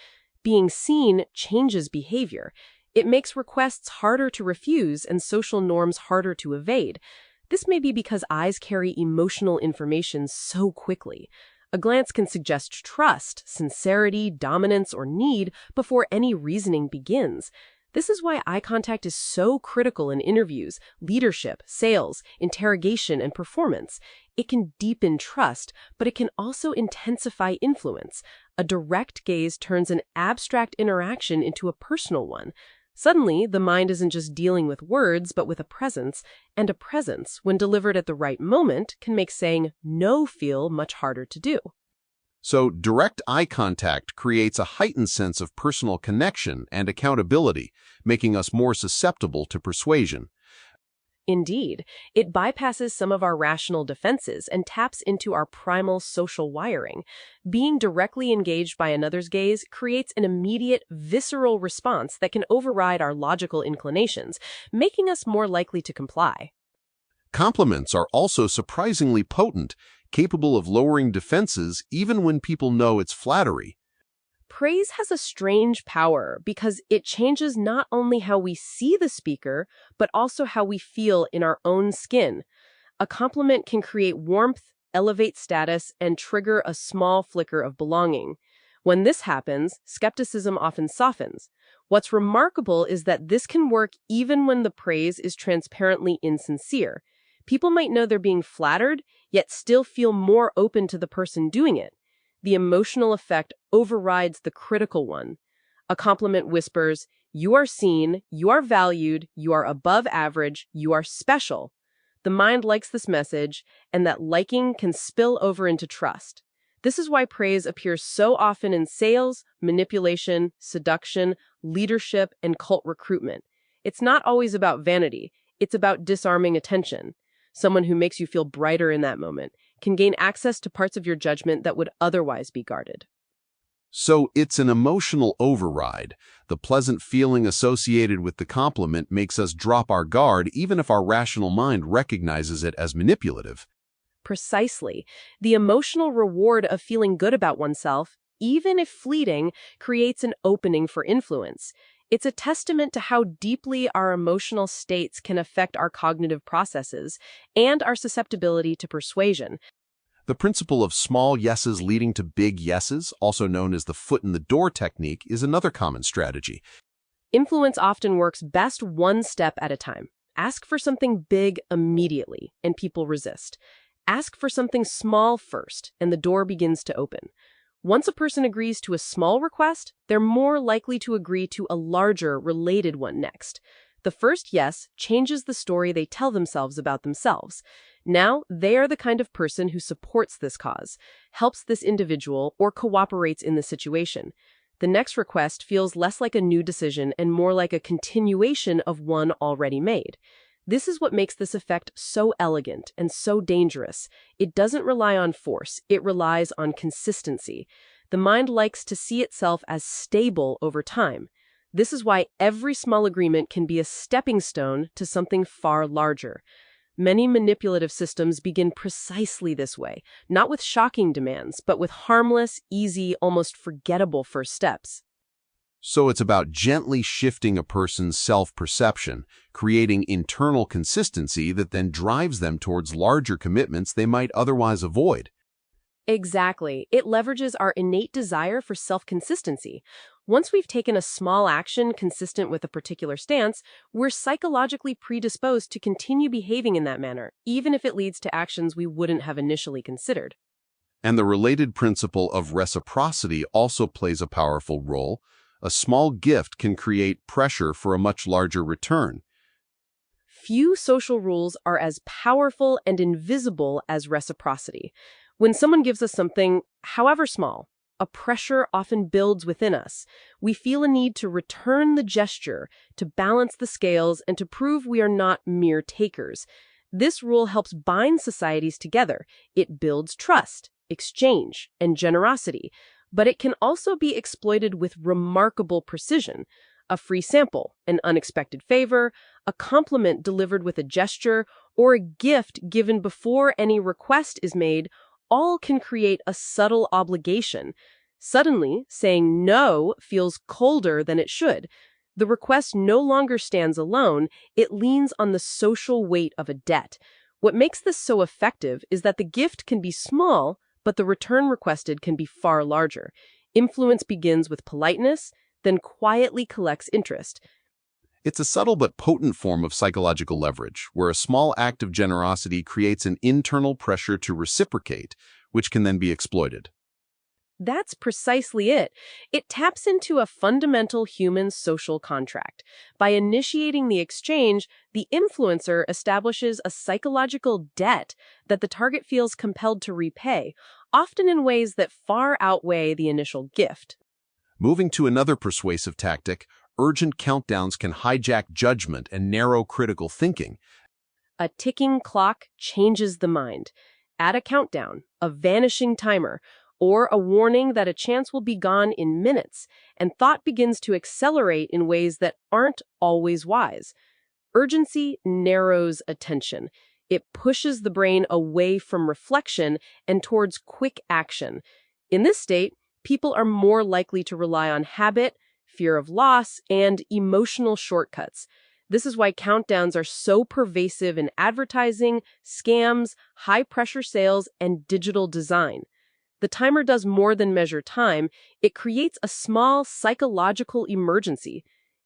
Being seen changes behavior. It makes requests harder to refuse and social norms harder to evade. This may be because eyes carry emotional information so quickly. A glance can suggest trust, sincerity, dominance, or need before any reasoning begins. This is why eye contact is so critical in interviews, leadership, sales, interrogation, and performance. It can deepen trust, but it can also intensify influence. A direct gaze turns an abstract interaction into a personal one. Suddenly, the mind isn't just dealing with words, but with a presence, and a presence, when delivered at the right moment, can make saying no feel much harder to do. So direct eye contact creates a heightened sense of personal connection and accountability, making us more susceptible to persuasion. Indeed, it bypasses some of our rational defenses and taps into our primal social wiring. Being directly engaged by another's gaze creates an immediate, visceral response that can override our logical inclinations, making us more likely to comply. Compliments are also surprisingly potent, capable of lowering defenses even when people know it's flattery. Praise has a strange power because it changes not only how we see the speaker, but also how we feel in our own skin. A compliment can create warmth, elevate status, and trigger a small flicker of belonging. When this happens, skepticism often softens. What's remarkable is that this can work even when the praise is transparently insincere. People might know they're being flattered, yet still feel more open to the person doing it. The emotional effect overrides the critical one. A compliment whispers, "You are seen, you are valued, you are above average, you are special." The mind likes this message, and that liking can spill over into trust. This is why praise appears so often in sales, manipulation, seduction, leadership, and cult recruitment. It's not always about vanity. It's about disarming attention. Someone who makes you feel brighter in that moment can gain access to parts of your judgment that would otherwise be guarded. So it's an emotional override. The pleasant feeling associated with the compliment makes us drop our guard even if our rational mind recognizes it as manipulative. Precisely. The emotional reward of feeling good about oneself, even if fleeting, creates an opening for influence. It's a testament to how deeply our emotional states can affect our cognitive processes and our susceptibility to persuasion. The principle of small yeses leading to big yeses, also known as the foot in the door technique, is another common strategy. Influence often works best one step at a time. Ask for something big immediately, and people resist. Ask for something small first, and the door begins to open. Once a person agrees to a small request, they're more likely to agree to a larger, related one next. The first yes changes the story they tell themselves about themselves. Now, they are the kind of person who supports this cause, helps this individual, or cooperates in the situation. The next request feels less like a new decision and more like a continuation of one already made. This is what makes this effect so elegant and so dangerous. It doesn't rely on force, it relies on consistency. The mind likes to see itself as stable over time. This is why every small agreement can be a stepping stone to something far larger. Many manipulative systems begin precisely this way, not with shocking demands, but with harmless, easy, almost forgettable first steps. So it's about gently shifting a person's self-perception, creating internal consistency that then drives them towards larger commitments they might otherwise avoid. Exactly. It leverages our innate desire for self-consistency. Once we've taken a small action consistent with a particular stance, we're psychologically predisposed to continue behaving in that manner, even if it leads to actions we wouldn't have initially considered. And the related principle of reciprocity also plays a powerful role. A small gift can create pressure for a much larger return. Few social rules are as powerful and invisible as reciprocity. When someone gives us something, however small, a pressure often builds within us. We feel a need to return the gesture, to balance the scales, and to prove we are not mere takers. This rule helps bind societies together. It builds trust, exchange, and generosity. But it can also be exploited with remarkable precision. A free sample, an unexpected favor, a compliment delivered with a gesture, or a gift given before any request is made, all can create a subtle obligation. Suddenly, saying no feels colder than it should. The request no longer stands alone, it leans on the social weight of a debt. What makes this so effective is that the gift can be small, but the return requested can be far larger. Influence begins with politeness, then quietly collects interest. It's a subtle but potent form of psychological leverage, where a small act of generosity creates an internal pressure to reciprocate, which can then be exploited. That's precisely it. It taps into a fundamental human social contract. By initiating the exchange, the influencer establishes a psychological debt that the target feels compelled to repay, often in ways that far outweigh the initial gift. Moving to another persuasive tactic, urgent countdowns can hijack judgment and narrow critical thinking. A ticking clock changes the mind. Add a countdown, a vanishing timer, or a warning that a chance will be gone in minutes, and thought begins to accelerate in ways that aren't always wise. Urgency narrows attention. It pushes the brain away from reflection and towards quick action. In this state, people are more likely to rely on habit, fear of loss, and emotional shortcuts. This is why countdowns are so pervasive in advertising, scams, high-pressure sales, and digital design. The timer does more than measure time. It creates a small psychological emergency.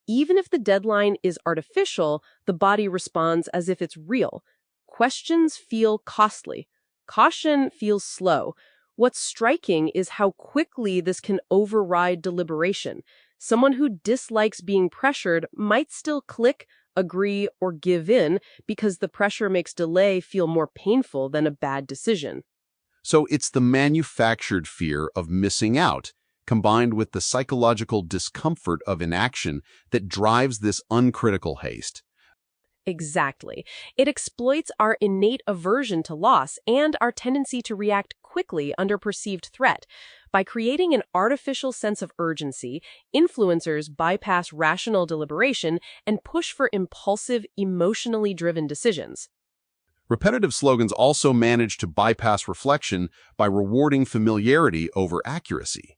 Even if the deadline is artificial, the body responds as if it's real. Questions feel costly. Caution feels slow. What's striking is how quickly this can override deliberation. Someone who dislikes being pressured might still click, agree, or give in because the pressure makes delay feel more painful than a bad decision. So it's the manufactured fear of missing out, combined with the psychological discomfort of inaction that drives this uncritical haste. Exactly. It exploits our innate aversion to loss and our tendency to react quickly under perceived threat. By creating an artificial sense of urgency, influencers bypass rational deliberation and push for impulsive, emotionally driven decisions. Repetitive slogans also manage to bypass reflection by rewarding familiarity over accuracy.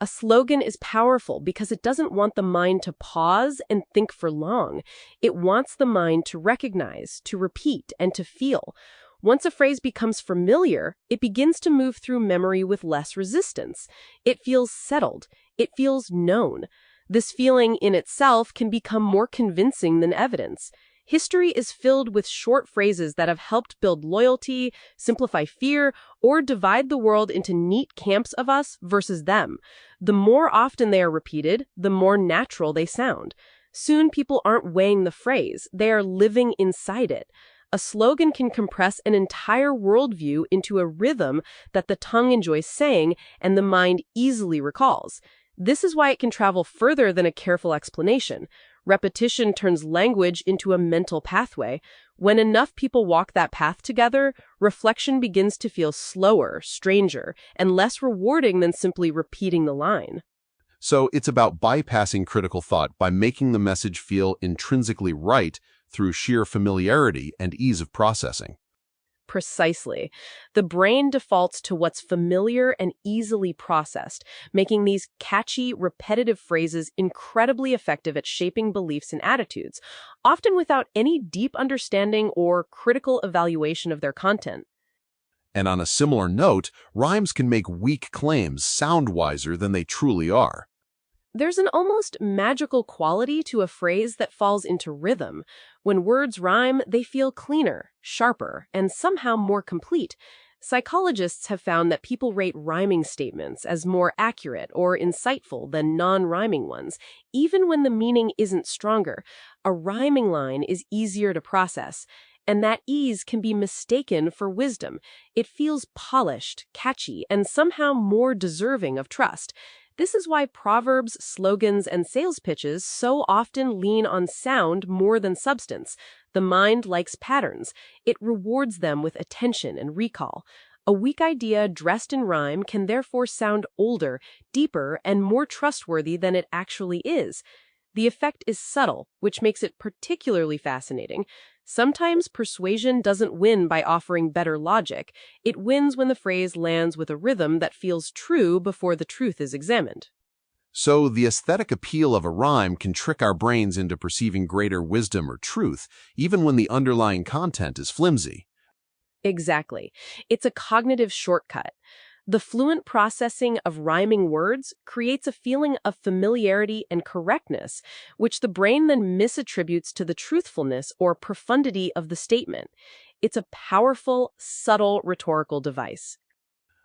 A slogan is powerful because it doesn't want the mind to pause and think for long. It wants the mind to recognize, to repeat, and to feel. Once a phrase becomes familiar, it begins to move through memory with less resistance. It feels settled. It feels known. This feeling in itself can become more convincing than evidence. History is filled with short phrases that have helped build loyalty, simplify fear, or divide the world into neat camps of us versus them. The more often they are repeated, the more natural they sound. Soon people aren't weighing the phrase, they are living inside it. A slogan can compress an entire worldview into a rhythm that the tongue enjoys saying and the mind easily recalls. This is why it can travel further than a careful explanation. Repetition turns language into a mental pathway. When enough people walk that path together, reflection begins to feel slower, stranger, and less rewarding than simply repeating the line. So it's about bypassing critical thought by making the message feel intrinsically right through sheer familiarity and ease of processing. Precisely. The brain defaults to what's familiar and easily processed, making these catchy, repetitive phrases incredibly effective at shaping beliefs and attitudes, often without any deep understanding or critical evaluation of their content. And on a similar note, rhymes can make weak claims sound wiser than they truly are. There's an almost magical quality to a phrase that falls into rhythm. When words rhyme, they feel cleaner, sharper, and somehow more complete. Psychologists have found that people rate rhyming statements as more accurate or insightful than non-rhyming ones, even when the meaning isn't stronger. A rhyming line is easier to process, and that ease can be mistaken for wisdom. It feels polished, catchy, and somehow more deserving of trust. This is why proverbs, slogans, and sales pitches so often lean on sound more than substance. The mind likes patterns. It rewards them with attention and recall. A weak idea dressed in rhyme can therefore sound older, deeper, and more trustworthy than it actually is. The effect is subtle, which makes it particularly fascinating. Sometimes persuasion doesn't win by offering better logic. It wins when the phrase lands with a rhythm that feels true before the truth is examined. So the aesthetic appeal of a rhyme can trick our brains into perceiving greater wisdom or truth, even when the underlying content is flimsy. Exactly. It's a cognitive shortcut. The fluent processing of rhyming words creates a feeling of familiarity and correctness, which the brain then misattributes to the truthfulness or profundity of the statement. It's a powerful, subtle rhetorical device.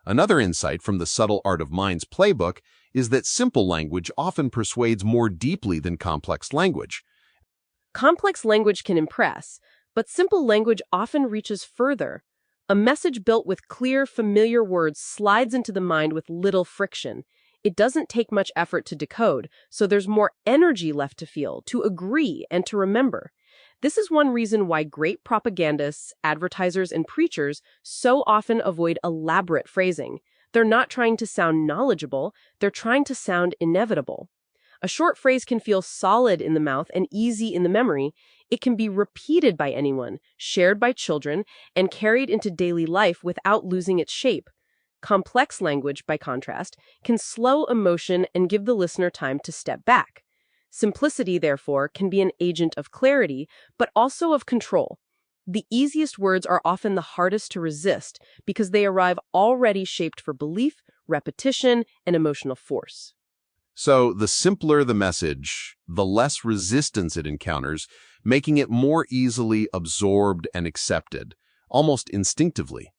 Another insight from the Subtle Art of Mind's playbook is that simple language often persuades more deeply than complex language. Complex language can impress, but simple language often reaches further. A message built with clear, familiar words slides into the mind with little friction. It doesn't take much effort to decode, so there's more energy left to feel, to agree, and to remember. This is one reason why great propagandists, advertisers, and preachers so often avoid elaborate phrasing. They're not trying to sound knowledgeable, they're trying to sound inevitable. A short phrase can feel solid in the mouth and easy in the memory. It can be repeated by anyone, shared by children, and carried into daily life without losing its shape. Complex language, by contrast, can slow emotion and give the listener time to step back. Simplicity, therefore, can be an agent of clarity, but also of control. The easiest words are often the hardest to resist because they arrive already shaped for belief, repetition, and emotional force. So the simpler the message, the less resistance it encounters, making it more easily absorbed and accepted, almost instinctively.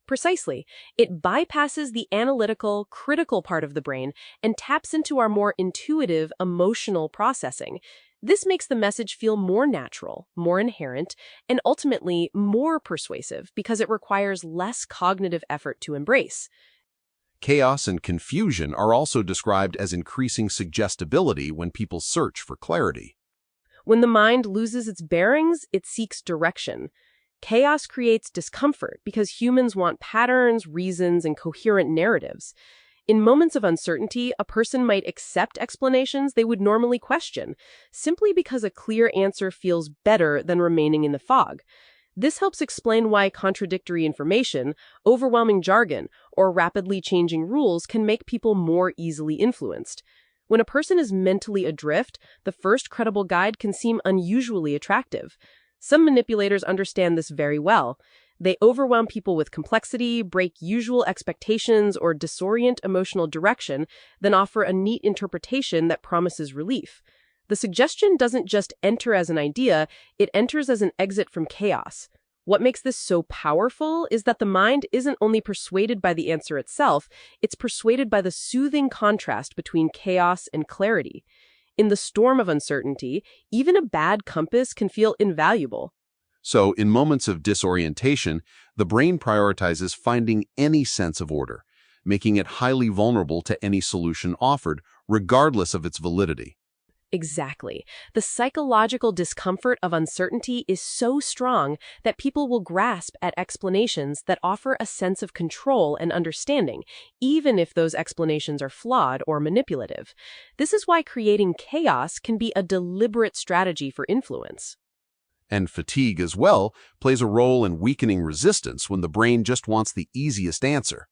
Precisely. It bypasses the analytical, critical part of the brain and taps into our more intuitive, emotional processing. This makes the message feel more natural, more inherent, and ultimately more persuasive because it requires less cognitive effort to embrace. Chaos and confusion are also described as increasing suggestibility when people search for clarity. When the mind loses its bearings, it seeks direction. Chaos creates discomfort because humans want patterns, reasons, and coherent narratives. In moments of uncertainty, a person might accept explanations they would normally question, simply because a clear answer feels better than remaining in the fog. This helps explain why contradictory information, overwhelming jargon, or rapidly changing rules can make people more easily influenced. When a person is mentally adrift, the first credible guide can seem unusually attractive. Some manipulators understand this very well. They overwhelm people with complexity, break usual expectations, or disorient emotional direction, then offer a neat interpretation that promises relief. The suggestion doesn't just enter as an idea, it enters as an exit from chaos. What makes this so powerful is that the mind isn't only persuaded by the answer itself, it's persuaded by the soothing contrast between chaos and clarity. In the storm of uncertainty, even a bad compass can feel invaluable. So, in moments of disorientation, the brain prioritizes finding any sense of order, making it highly vulnerable to any solution offered, regardless of its validity. Exactly. The psychological discomfort of uncertainty is so strong that people will grasp at explanations that offer a sense of control and understanding, even if those explanations are flawed or manipulative. This is why creating chaos can be a deliberate strategy for influence. And fatigue as well plays a role in weakening resistance when the brain just wants the easiest answer.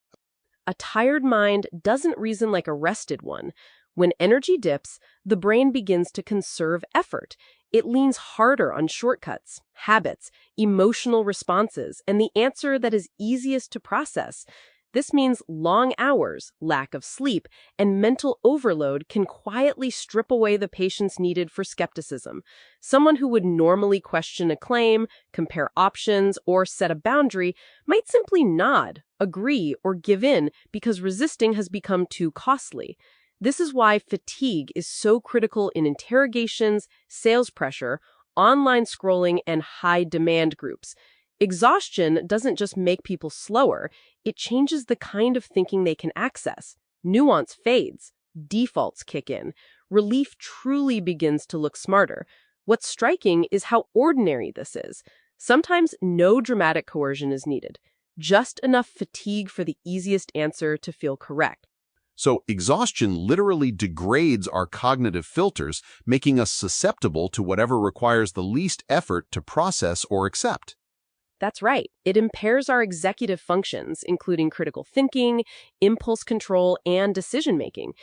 A tired mind doesn't reason like a rested one. When energy dips, the brain begins to conserve effort. It leans harder on shortcuts, habits, emotional responses, and the answer that is easiest to process. This means long hours, lack of sleep, and mental overload can quietly strip away the patience needed for skepticism. Someone who would normally question a claim, compare options, or set a boundary might simply nod, agree, or give in because resisting has become too costly. This is why fatigue is so critical in interrogations, sales pressure, online scrolling, and high demand groups. Exhaustion doesn't just make people slower, it changes the kind of thinking they can access. Nuance fades, defaults kick in, relief truly begins to look smarter. What's striking is how ordinary this is. Sometimes no dramatic coercion is needed, just enough fatigue for the easiest answer to feel correct. So exhaustion literally degrades our cognitive filters, making us susceptible to whatever requires the least effort to process or accept. That's right. It impairs our executive functions, including critical thinking, impulse control, and decision making.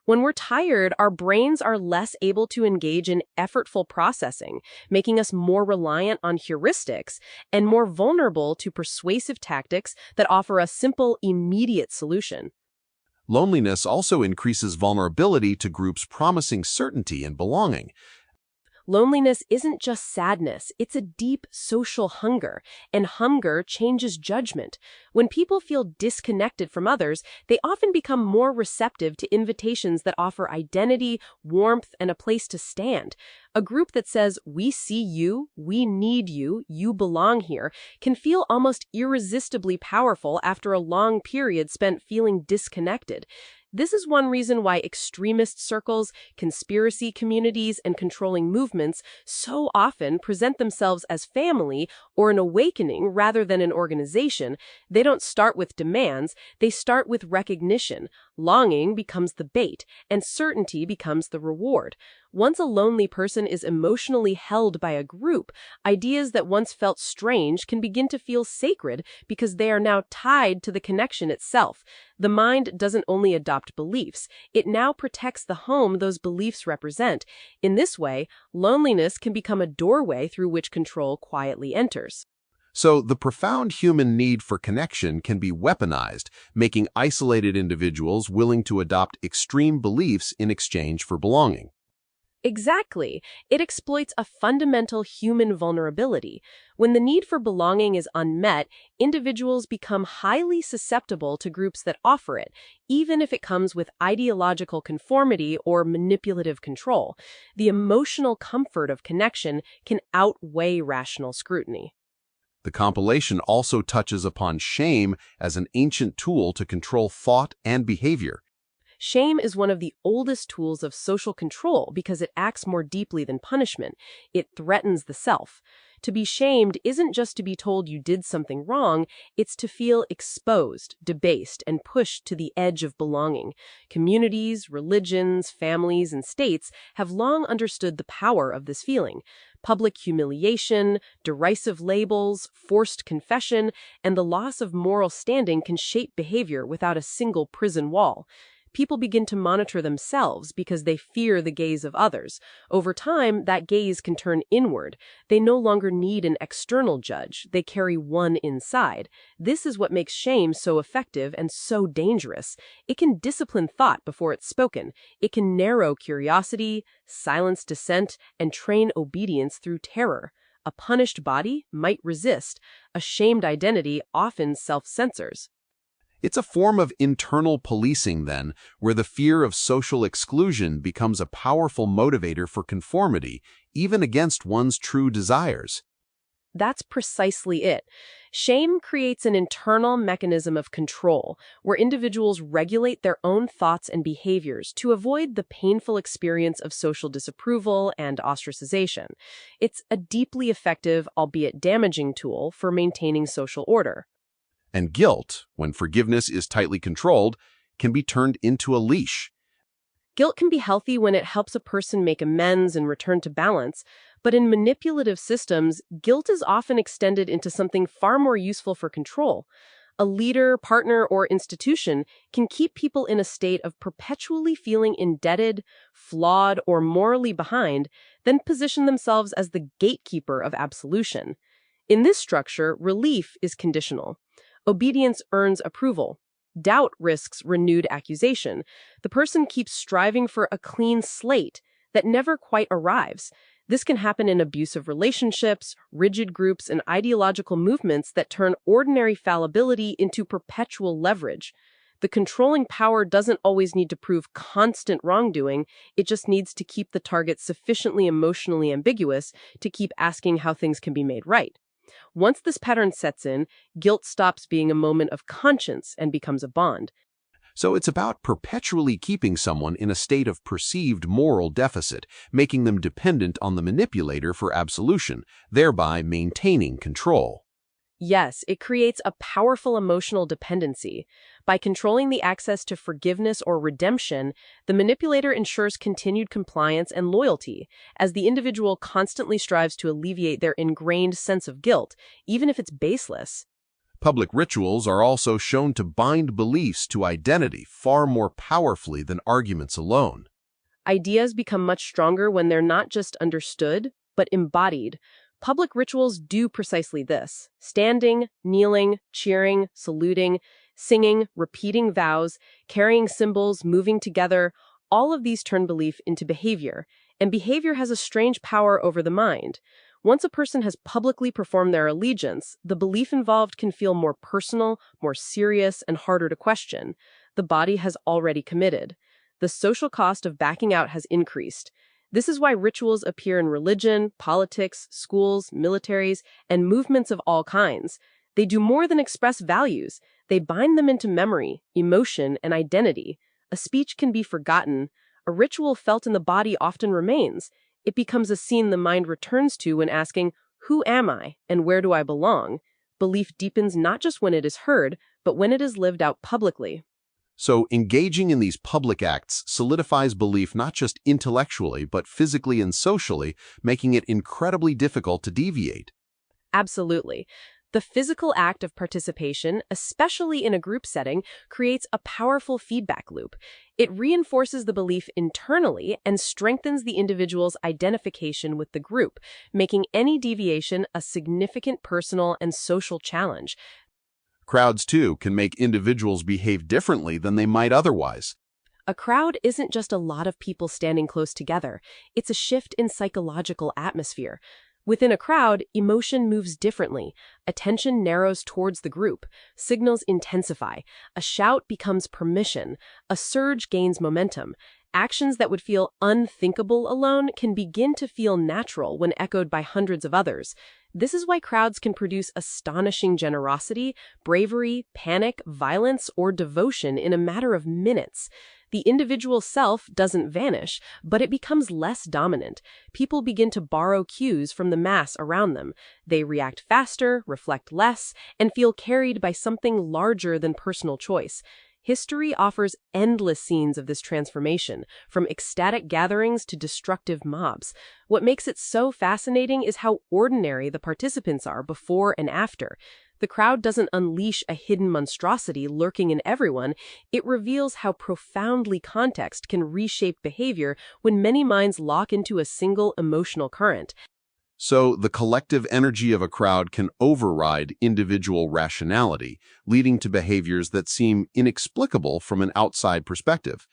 When we're tired, our brains are less able to engage in effortful processing, making us more reliant on heuristics and more vulnerable to persuasive tactics that offer a simple, immediate solution. Loneliness also increases vulnerability to groups promising certainty and belonging. Loneliness isn't just sadness, it's a deep social hunger, and hunger changes judgment. When people feel disconnected from others, they often become more receptive to invitations that offer identity, warmth, and a place to stand. A group that says, "We see you, we need you, you belong here," can feel almost irresistibly powerful after a long period spent feeling disconnected. This is one reason why extremist circles, conspiracy communities, and controlling movements so often present themselves as family or an awakening rather than an organization. They don't start with demands, they start with recognition. Longing becomes the bait, and certainty becomes the reward. Once a lonely person is emotionally held by a group, ideas that once felt strange can begin to feel sacred because they are now tied to the connection itself. The mind doesn't only adopt beliefs, it now protects the home those beliefs represent. In this way, loneliness can become a doorway through which control quietly enters. So the profound human need for connection can be weaponized, making isolated individuals willing to adopt extreme beliefs in exchange for belonging. Exactly. It exploits a fundamental human vulnerability. When the need for belonging is unmet, individuals become highly susceptible to groups that offer it, even if it comes with ideological conformity or manipulative control. The emotional comfort of connection can outweigh rational scrutiny. The compilation also touches upon shame as an ancient tool to control thought and behavior. Shame is one of the oldest tools of social control because it acts more deeply than punishment. It threatens the self. To be shamed isn't just to be told you did something wrong, it's to feel exposed, debased, and pushed to the edge of belonging. Communities, religions, families, and states have long understood the power of this feeling. Public humiliation, derisive labels, forced confession, and the loss of moral standing can shape behavior without a single prison wall. People begin to monitor themselves because they fear the gaze of others. Over time, that gaze can turn inward. They no longer need an external judge. They carry one inside. This is what makes shame so effective and so dangerous. It can discipline thought before it's spoken. It can narrow curiosity, silence dissent, and train obedience through terror. A punished body might resist. A shamed identity often self-censors. It's a form of internal policing, then, where the fear of social exclusion becomes a powerful motivator for conformity, even against one's true desires. That's precisely it. Shame creates an internal mechanism of control where individuals regulate their own thoughts and behaviors to avoid the painful experience of social disapproval and ostracization. It's a deeply effective, albeit damaging tool for maintaining social order. And guilt, when forgiveness is tightly controlled, can be turned into a leash. Guilt can be healthy when it helps a person make amends and return to balance, But in manipulative systems, guilt is often extended into something far more useful for control. A leader, partner, or institution can keep people in a state of perpetually feeling indebted, flawed, or morally behind, then position themselves as the gatekeeper of absolution. In this structure, relief is conditional. Obedience earns approval. Doubt risks renewed accusation. The person keeps striving for a clean slate that never quite arrives. This can happen in abusive relationships, rigid groups, and ideological movements that turn ordinary fallibility into perpetual leverage. The controlling power doesn't always need to prove constant wrongdoing, it just needs to keep the target sufficiently emotionally ambiguous to keep asking how things can be made right. Once this pattern sets in, guilt stops being a moment of conscience and becomes a bond. So it's about perpetually keeping someone in a state of perceived moral deficit, making them dependent on the manipulator for absolution, thereby maintaining control. Yes, it creates a powerful emotional dependency. By controlling the access to forgiveness or redemption, the manipulator ensures continued compliance and loyalty, as the individual constantly strives to alleviate their ingrained sense of guilt, even if it's baseless. Public rituals are also shown to bind beliefs to identity far more powerfully than arguments alone. Ideas become much stronger when they're not just understood, but embodied. Public rituals do precisely this. Standing, kneeling, cheering, saluting, singing, repeating vows, carrying symbols, moving together, all of these turn belief into behavior, and behavior has a strange power over the mind. Once a person has publicly performed their allegiance, the belief involved can feel more personal, more serious, and harder to question. The body has already committed. The social cost of backing out has increased. This is why rituals appear in religion, politics, schools, militaries, and movements of all kinds. They do more than express values. They bind them into memory, emotion, and identity. A speech can be forgotten. A ritual felt in the body often remains. It becomes a scene the mind returns to when asking, "Who am I, and where do I belong?" Belief deepens not just when it is heard, but when it is lived out publicly. So engaging in these public acts solidifies belief not just intellectually, but physically and socially, making it incredibly difficult to deviate. Absolutely. The physical act of participation, especially in a group setting, creates a powerful feedback loop. It reinforces the belief internally and strengthens the individual's identification with the group, making any deviation a significant personal and social challenge. Crowds, too, can make individuals behave differently than they might otherwise. A crowd isn't just a lot of people standing close together. It's a shift in psychological atmosphere. Within a crowd, emotion moves differently. Attention narrows towards the group. Signals intensify. A shout becomes permission. A surge gains momentum. Actions that would feel unthinkable alone can begin to feel natural when echoed by hundreds of others. This is why crowds can produce astonishing generosity, bravery, panic, violence, or devotion in a matter of minutes. The individual self doesn't vanish, but it becomes less dominant. People begin to borrow cues from the mass around them. They react faster, reflect less, and feel carried by something larger than personal choice. History offers endless scenes of this transformation, from ecstatic gatherings to destructive mobs. What makes it so fascinating is how ordinary the participants are before and after. The crowd doesn't unleash a hidden monstrosity lurking in everyone. It reveals how profoundly context can reshape behavior when many minds lock into a single emotional current. So the collective energy of a crowd can override individual rationality, leading to behaviors that seem inexplicable from an outside perspective.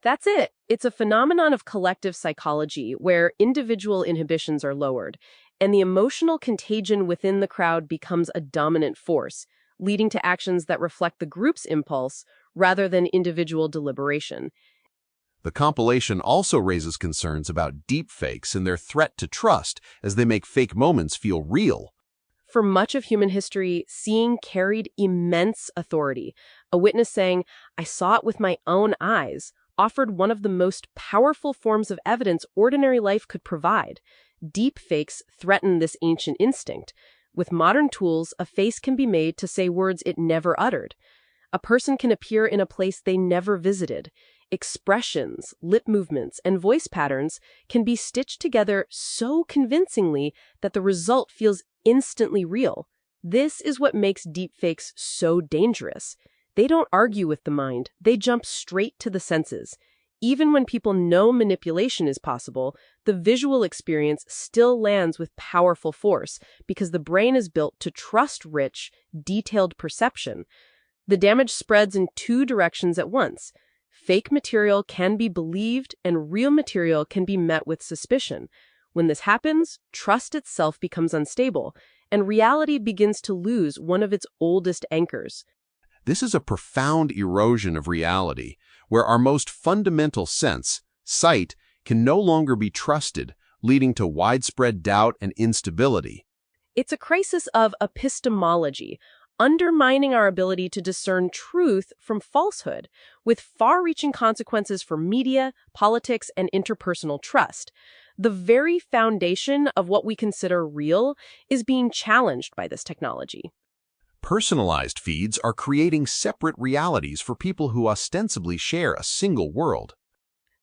That's it. It's a phenomenon of collective psychology where individual inhibitions are lowered, and the emotional contagion within the crowd becomes a dominant force, leading to actions that reflect the group's impulse rather than individual deliberation. The compilation also raises concerns about deepfakes and their threat to trust as they make fake moments feel real. For much of human history, seeing carried immense authority. A witness saying, "I saw it with my own eyes," offered one of the most powerful forms of evidence ordinary life could provide. Deepfakes threaten this ancient instinct. With modern tools, a face can be made to say words it never uttered. A person can appear in a place they never visited. Expressions, lip movements, and voice patterns can be stitched together so convincingly that the result feels instantly real. This is what makes deepfakes so dangerous. They don't argue with the mind, they jump straight to the senses. Even when people know manipulation is possible, the visual experience still lands with powerful force because the brain is built to trust rich, detailed perception. The damage spreads in two directions at once. Fake material can be believed and real material can be met with suspicion. When this happens, trust itself becomes unstable, and reality begins to lose one of its oldest anchors. This is a profound erosion of reality, where our most fundamental sense, sight, can no longer be trusted, leading to widespread doubt and instability. It's a crisis of epistemology, undermining our ability to discern truth from falsehood, with far-reaching consequences for media, politics, and interpersonal trust. The very foundation of what we consider real is being challenged by this technology. Personalized feeds are creating separate realities for people who ostensibly share a single world.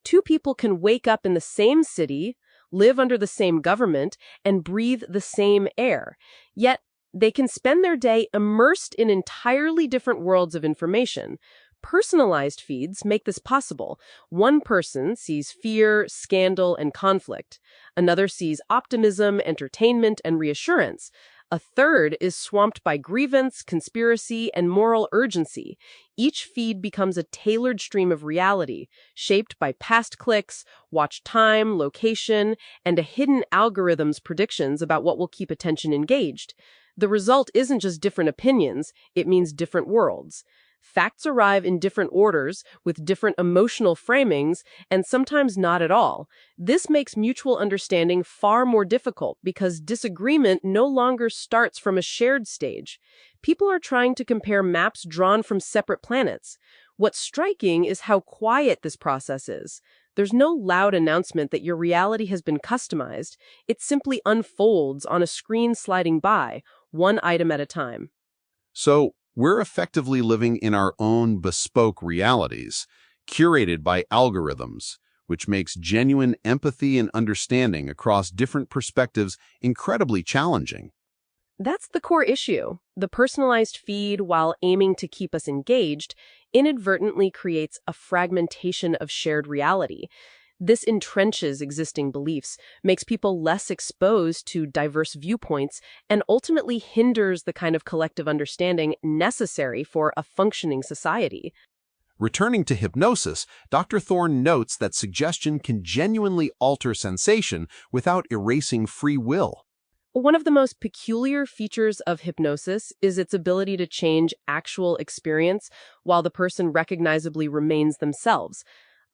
Two people can wake up in the same city, live under the same government, and breathe the same air. Yet, they can spend their day immersed in entirely different worlds of information. Personalized feeds make this possible. One person sees fear, scandal, and conflict. Another sees optimism, entertainment, and reassurance. A third is swamped by grievance, conspiracy, and moral urgency. Each feed becomes a tailored stream of reality, shaped by past clicks, watch time, location, and a hidden algorithm's predictions about what will keep attention engaged. The result isn't just different opinions, it means different worlds. Facts arrive in different orders, with different emotional framings, and sometimes not at all. This makes mutual understanding far more difficult because disagreement no longer starts from a shared stage. People are trying to compare maps drawn from separate planets. What's striking is how quiet this process is. There's no loud announcement that your reality has been customized. It simply unfolds on a screen sliding by, one item at a time. So, we're effectively living in our own bespoke realities, curated by algorithms, which makes genuine empathy and understanding across different perspectives incredibly challenging. That's the core issue. The personalized feed, while aiming to keep us engaged, inadvertently creates a fragmentation of shared reality. This entrenches existing beliefs, makes people less exposed to diverse viewpoints, and ultimately hinders the kind of collective understanding necessary for a functioning society. Returning to hypnosis, Dr. Thorne notes that suggestion can genuinely alter sensation without erasing free will. One of the most peculiar features of hypnosis is its ability to change actual experience while the person recognizably remains themselves.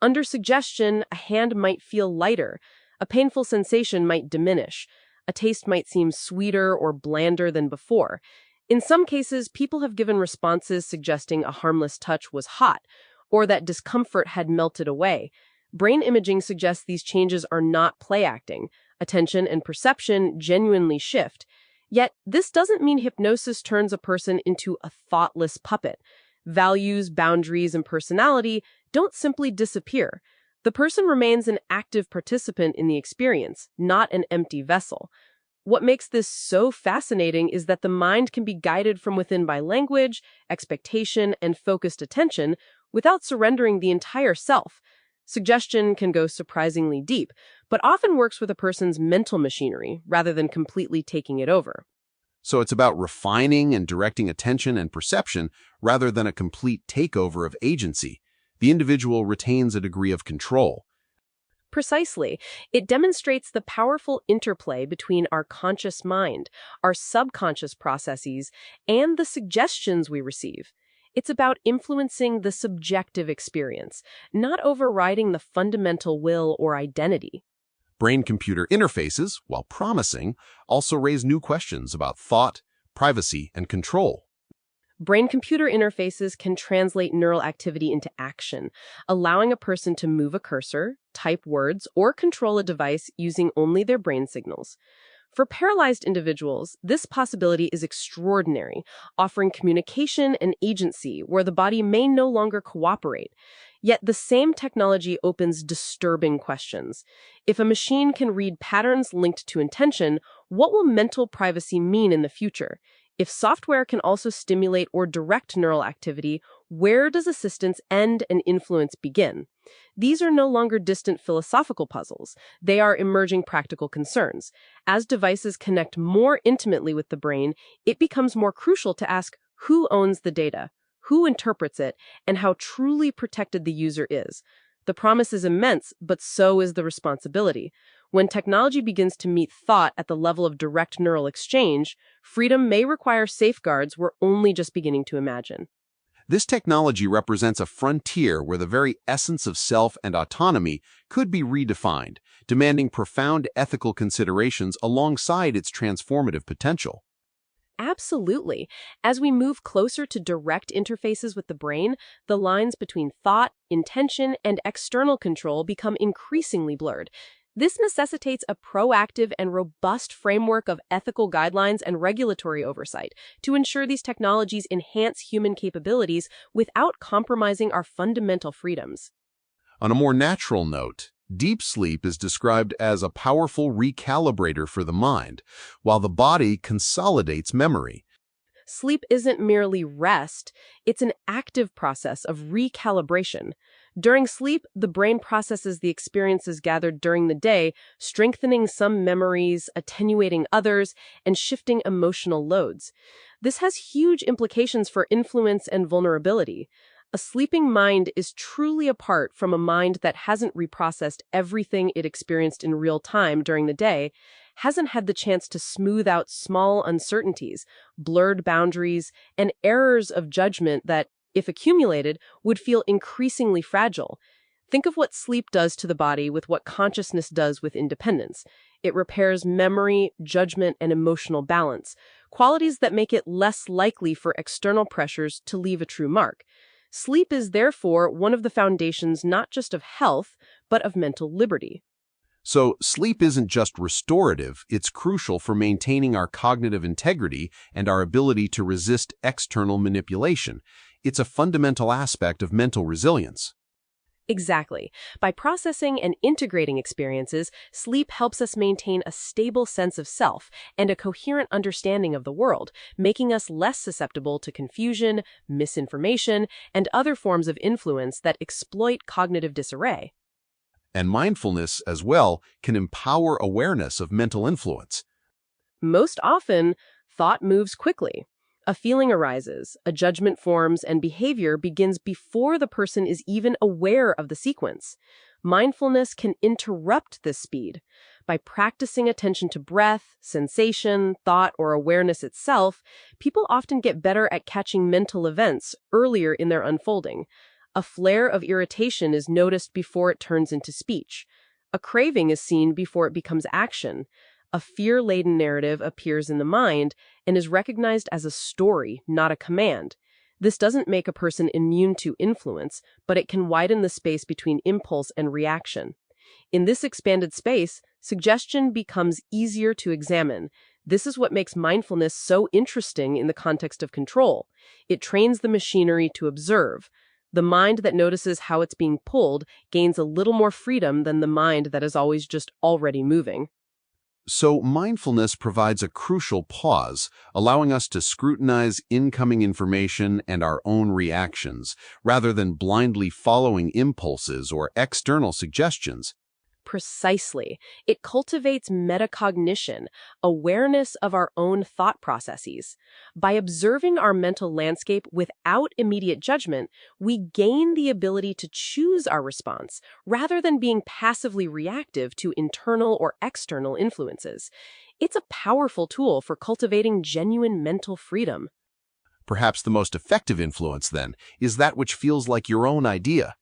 Under suggestion, a hand might feel lighter, a painful sensation might diminish, a taste might seem sweeter or blander than before. In some cases, people have given responses suggesting a harmless touch was hot, or that discomfort had melted away. Brain imaging suggests these changes are not play acting. Attention and perception genuinely shift. Yet, this doesn't mean hypnosis turns a person into a thoughtless puppet. Values, boundaries, and personality don't simply disappear. The person remains an active participant in the experience, not an empty vessel. What makes this so fascinating is that the mind can be guided from within by language, expectation, and focused attention without surrendering the entire self. Suggestion can go surprisingly deep, but often works with a person's mental machinery rather than completely taking it over. So it's about refining and directing attention and perception rather than a complete takeover of agency. The individual retains a degree of control. Precisely. It demonstrates the powerful interplay between our conscious mind, our subconscious processes, and the suggestions we receive. It's about influencing the subjective experience, not overriding the fundamental will or identity. Brain-computer interfaces, while promising, also raise new questions about thought, privacy, and control. Brain-computer interfaces can translate neural activity into action, allowing a person to move a cursor, type words, or control a device using only their brain signals. For paralyzed individuals, this possibility is extraordinary, offering communication and agency where the body may no longer cooperate. Yet the same technology opens disturbing questions. If a machine can read patterns linked to intention, what will mental privacy mean in the future? If software can also stimulate or direct neural activity, where does assistance end and influence begin? These are no longer distant philosophical puzzles. They are emerging practical concerns. As devices connect more intimately with the brain, it becomes more crucial to ask who owns the data, who interprets it, and how truly protected the user is. The promise is immense, but so is the responsibility. When technology begins to meet thought at the level of direct neural exchange, freedom may require safeguards we're only just beginning to imagine. This technology represents a frontier where the very essence of self and autonomy could be redefined, demanding profound ethical considerations alongside its transformative potential. Absolutely. As we move closer to direct interfaces with the brain, the lines between thought, intention, and external control become increasingly blurred. This necessitates a proactive and robust framework of ethical guidelines and regulatory oversight to ensure these technologies enhance human capabilities without compromising our fundamental freedoms. On a more natural note, deep sleep is described as a powerful recalibrator for the mind, while the body consolidates memory. Sleep isn't merely rest, it's an active process of recalibration. During sleep, the brain processes the experiences gathered during the day, strengthening some memories, attenuating others, and shifting emotional loads. This has huge implications for influence and vulnerability. A sleeping mind is truly apart from a mind that hasn't reprocessed everything it experienced in real time during the day, hasn't had the chance to smooth out small uncertainties, blurred boundaries, and errors of judgment that, if accumulated, would feel increasingly fragile. Think of what sleep does to the body with what consciousness does with independence. It repairs memory, judgment, and emotional balance, qualities that make it less likely for external pressures to leave a true mark. Sleep is therefore one of the foundations not just of health, but of mental liberty. So, sleep isn't just restorative, it's crucial for maintaining our cognitive integrity and our ability to resist external manipulation. It's a fundamental aspect of mental resilience. Exactly. By processing and integrating experiences, sleep helps us maintain a stable sense of self and a coherent understanding of the world, making us less susceptible to confusion, misinformation, and other forms of influence that exploit cognitive disarray. And mindfulness, as well, can empower awareness of mental influence. Most often, thought moves quickly. A feeling arises, a judgment forms, and behavior begins before the person is even aware of the sequence. Mindfulness can interrupt this speed. By practicing attention to breath, sensation, thought, or awareness itself, people often get better at catching mental events earlier in their unfolding. A flare of irritation is noticed before it turns into speech. A craving is seen before it becomes action. A fear-laden narrative appears in the mind and is recognized as a story, not a command. This doesn't make a person immune to influence, but it can widen the space between impulse and reaction. In this expanded space, suggestion becomes easier to examine. This is what makes mindfulness so interesting in the context of control. It trains the machinery to observe. The mind that notices how it's being pulled gains a little more freedom than the mind that is always just already moving. So, mindfulness provides a crucial pause, allowing us to scrutinize incoming information and our own reactions, rather than blindly following impulses or external suggestions. Precisely. It cultivates metacognition, awareness of our own thought processes. By observing our mental landscape without immediate judgment, we gain the ability to choose our response, rather than being passively reactive to internal or external influences. It's a powerful tool for cultivating genuine mental freedom. Perhaps the most effective influence, then, is that which feels like your own idea.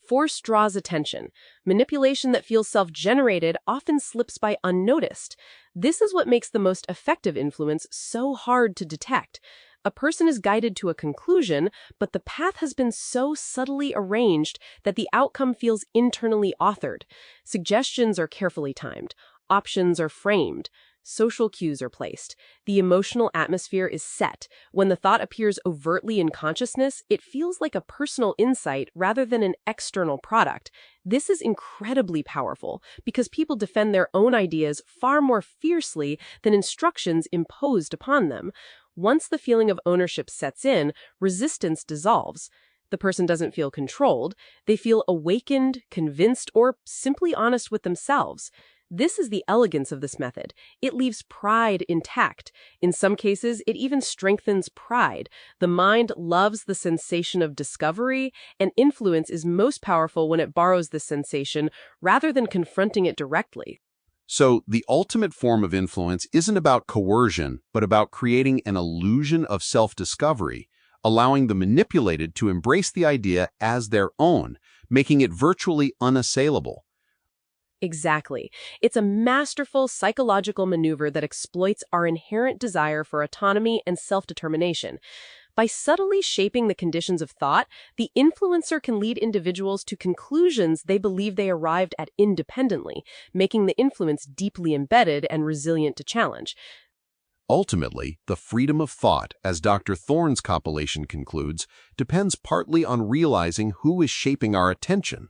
Force draws attention. Manipulation that feels self-generated often slips by unnoticed. This is what makes the most effective influence so hard to detect. A person is guided to a conclusion, but the path has been so subtly arranged that the outcome feels internally authored. Suggestions are carefully timed. Options are framed. social cues are placed. The emotional atmosphere is set. When the thought appears overtly in consciousness, it feels like a personal insight rather than an external product. This is incredibly powerful because people defend their own ideas far more fiercely than instructions imposed upon them. Once the feeling of ownership sets in, resistance dissolves. The person doesn't feel controlled. They feel awakened, convinced, or simply honest with themselves. This is the elegance of this method. It leaves pride intact. In some cases, it even strengthens pride. The mind loves the sensation of discovery, and influence is most powerful when it borrows this sensation rather than confronting it directly. So, the ultimate form of influence isn't about coercion, but about creating an illusion of self-discovery, allowing the manipulated to embrace the idea as their own, making it virtually unassailable. Exactly. It's a masterful psychological maneuver that exploits our inherent desire for autonomy and self-determination. By subtly shaping the conditions of thought, the influencer can lead individuals to conclusions they believe they arrived at independently, making the influence deeply embedded and resilient to challenge. Ultimately, the freedom of thought, as Dr. Thorne's compilation concludes, depends partly on realizing who is shaping our attention.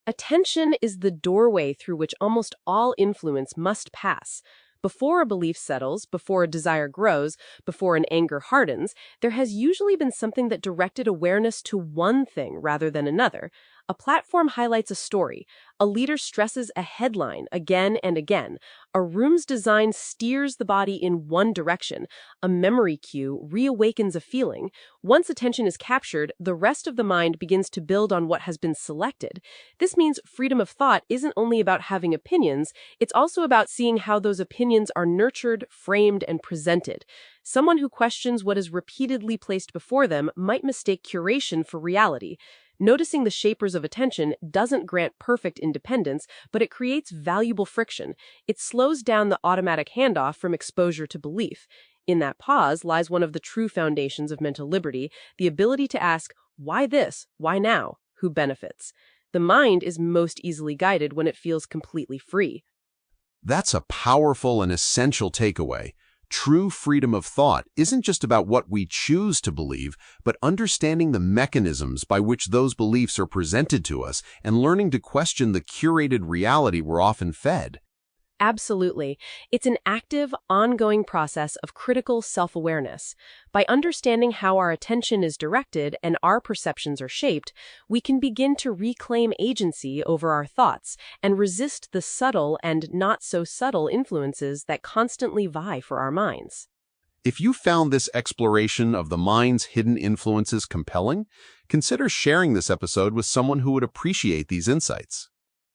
Attention is the doorway through which almost all influence must pass. Before a belief settles, before a desire grows, before an anger hardens, there has usually been something that directed awareness to one thing rather than another. A platform highlights a story. A leader stresses a headline again and again. A room's design steers the body in one direction. A memory cue reawakens a feeling. Once attention is captured, the rest of the mind begins to build on what has been selected. This means freedom of thought isn't only about having opinions, it's also about seeing how those opinions are nurtured, framed, and presented. Someone who questions what is repeatedly placed before them might mistake curation for reality. Noticing the shapers of attention doesn't grant perfect independence, but it creates valuable friction. It slows down the automatic handoff from exposure to belief. In that pause lies one of the true foundations of mental liberty, the ability to ask, why this? Why now? Who benefits? The mind is most easily guided when it feels completely free. That's a powerful and essential takeaway. True freedom of thought isn't just about what we choose to believe, but understanding the mechanisms by which those beliefs are presented to us and learning to question the curated reality we're often fed. Absolutely. It's an active, ongoing process of critical self-awareness. By understanding how our attention is directed and our perceptions are shaped, we can begin to reclaim agency over our thoughts and resist the subtle and not so subtle influences that constantly vie for our minds. If you found this exploration of the mind's hidden influences compelling, consider sharing this episode with someone who would appreciate these insights.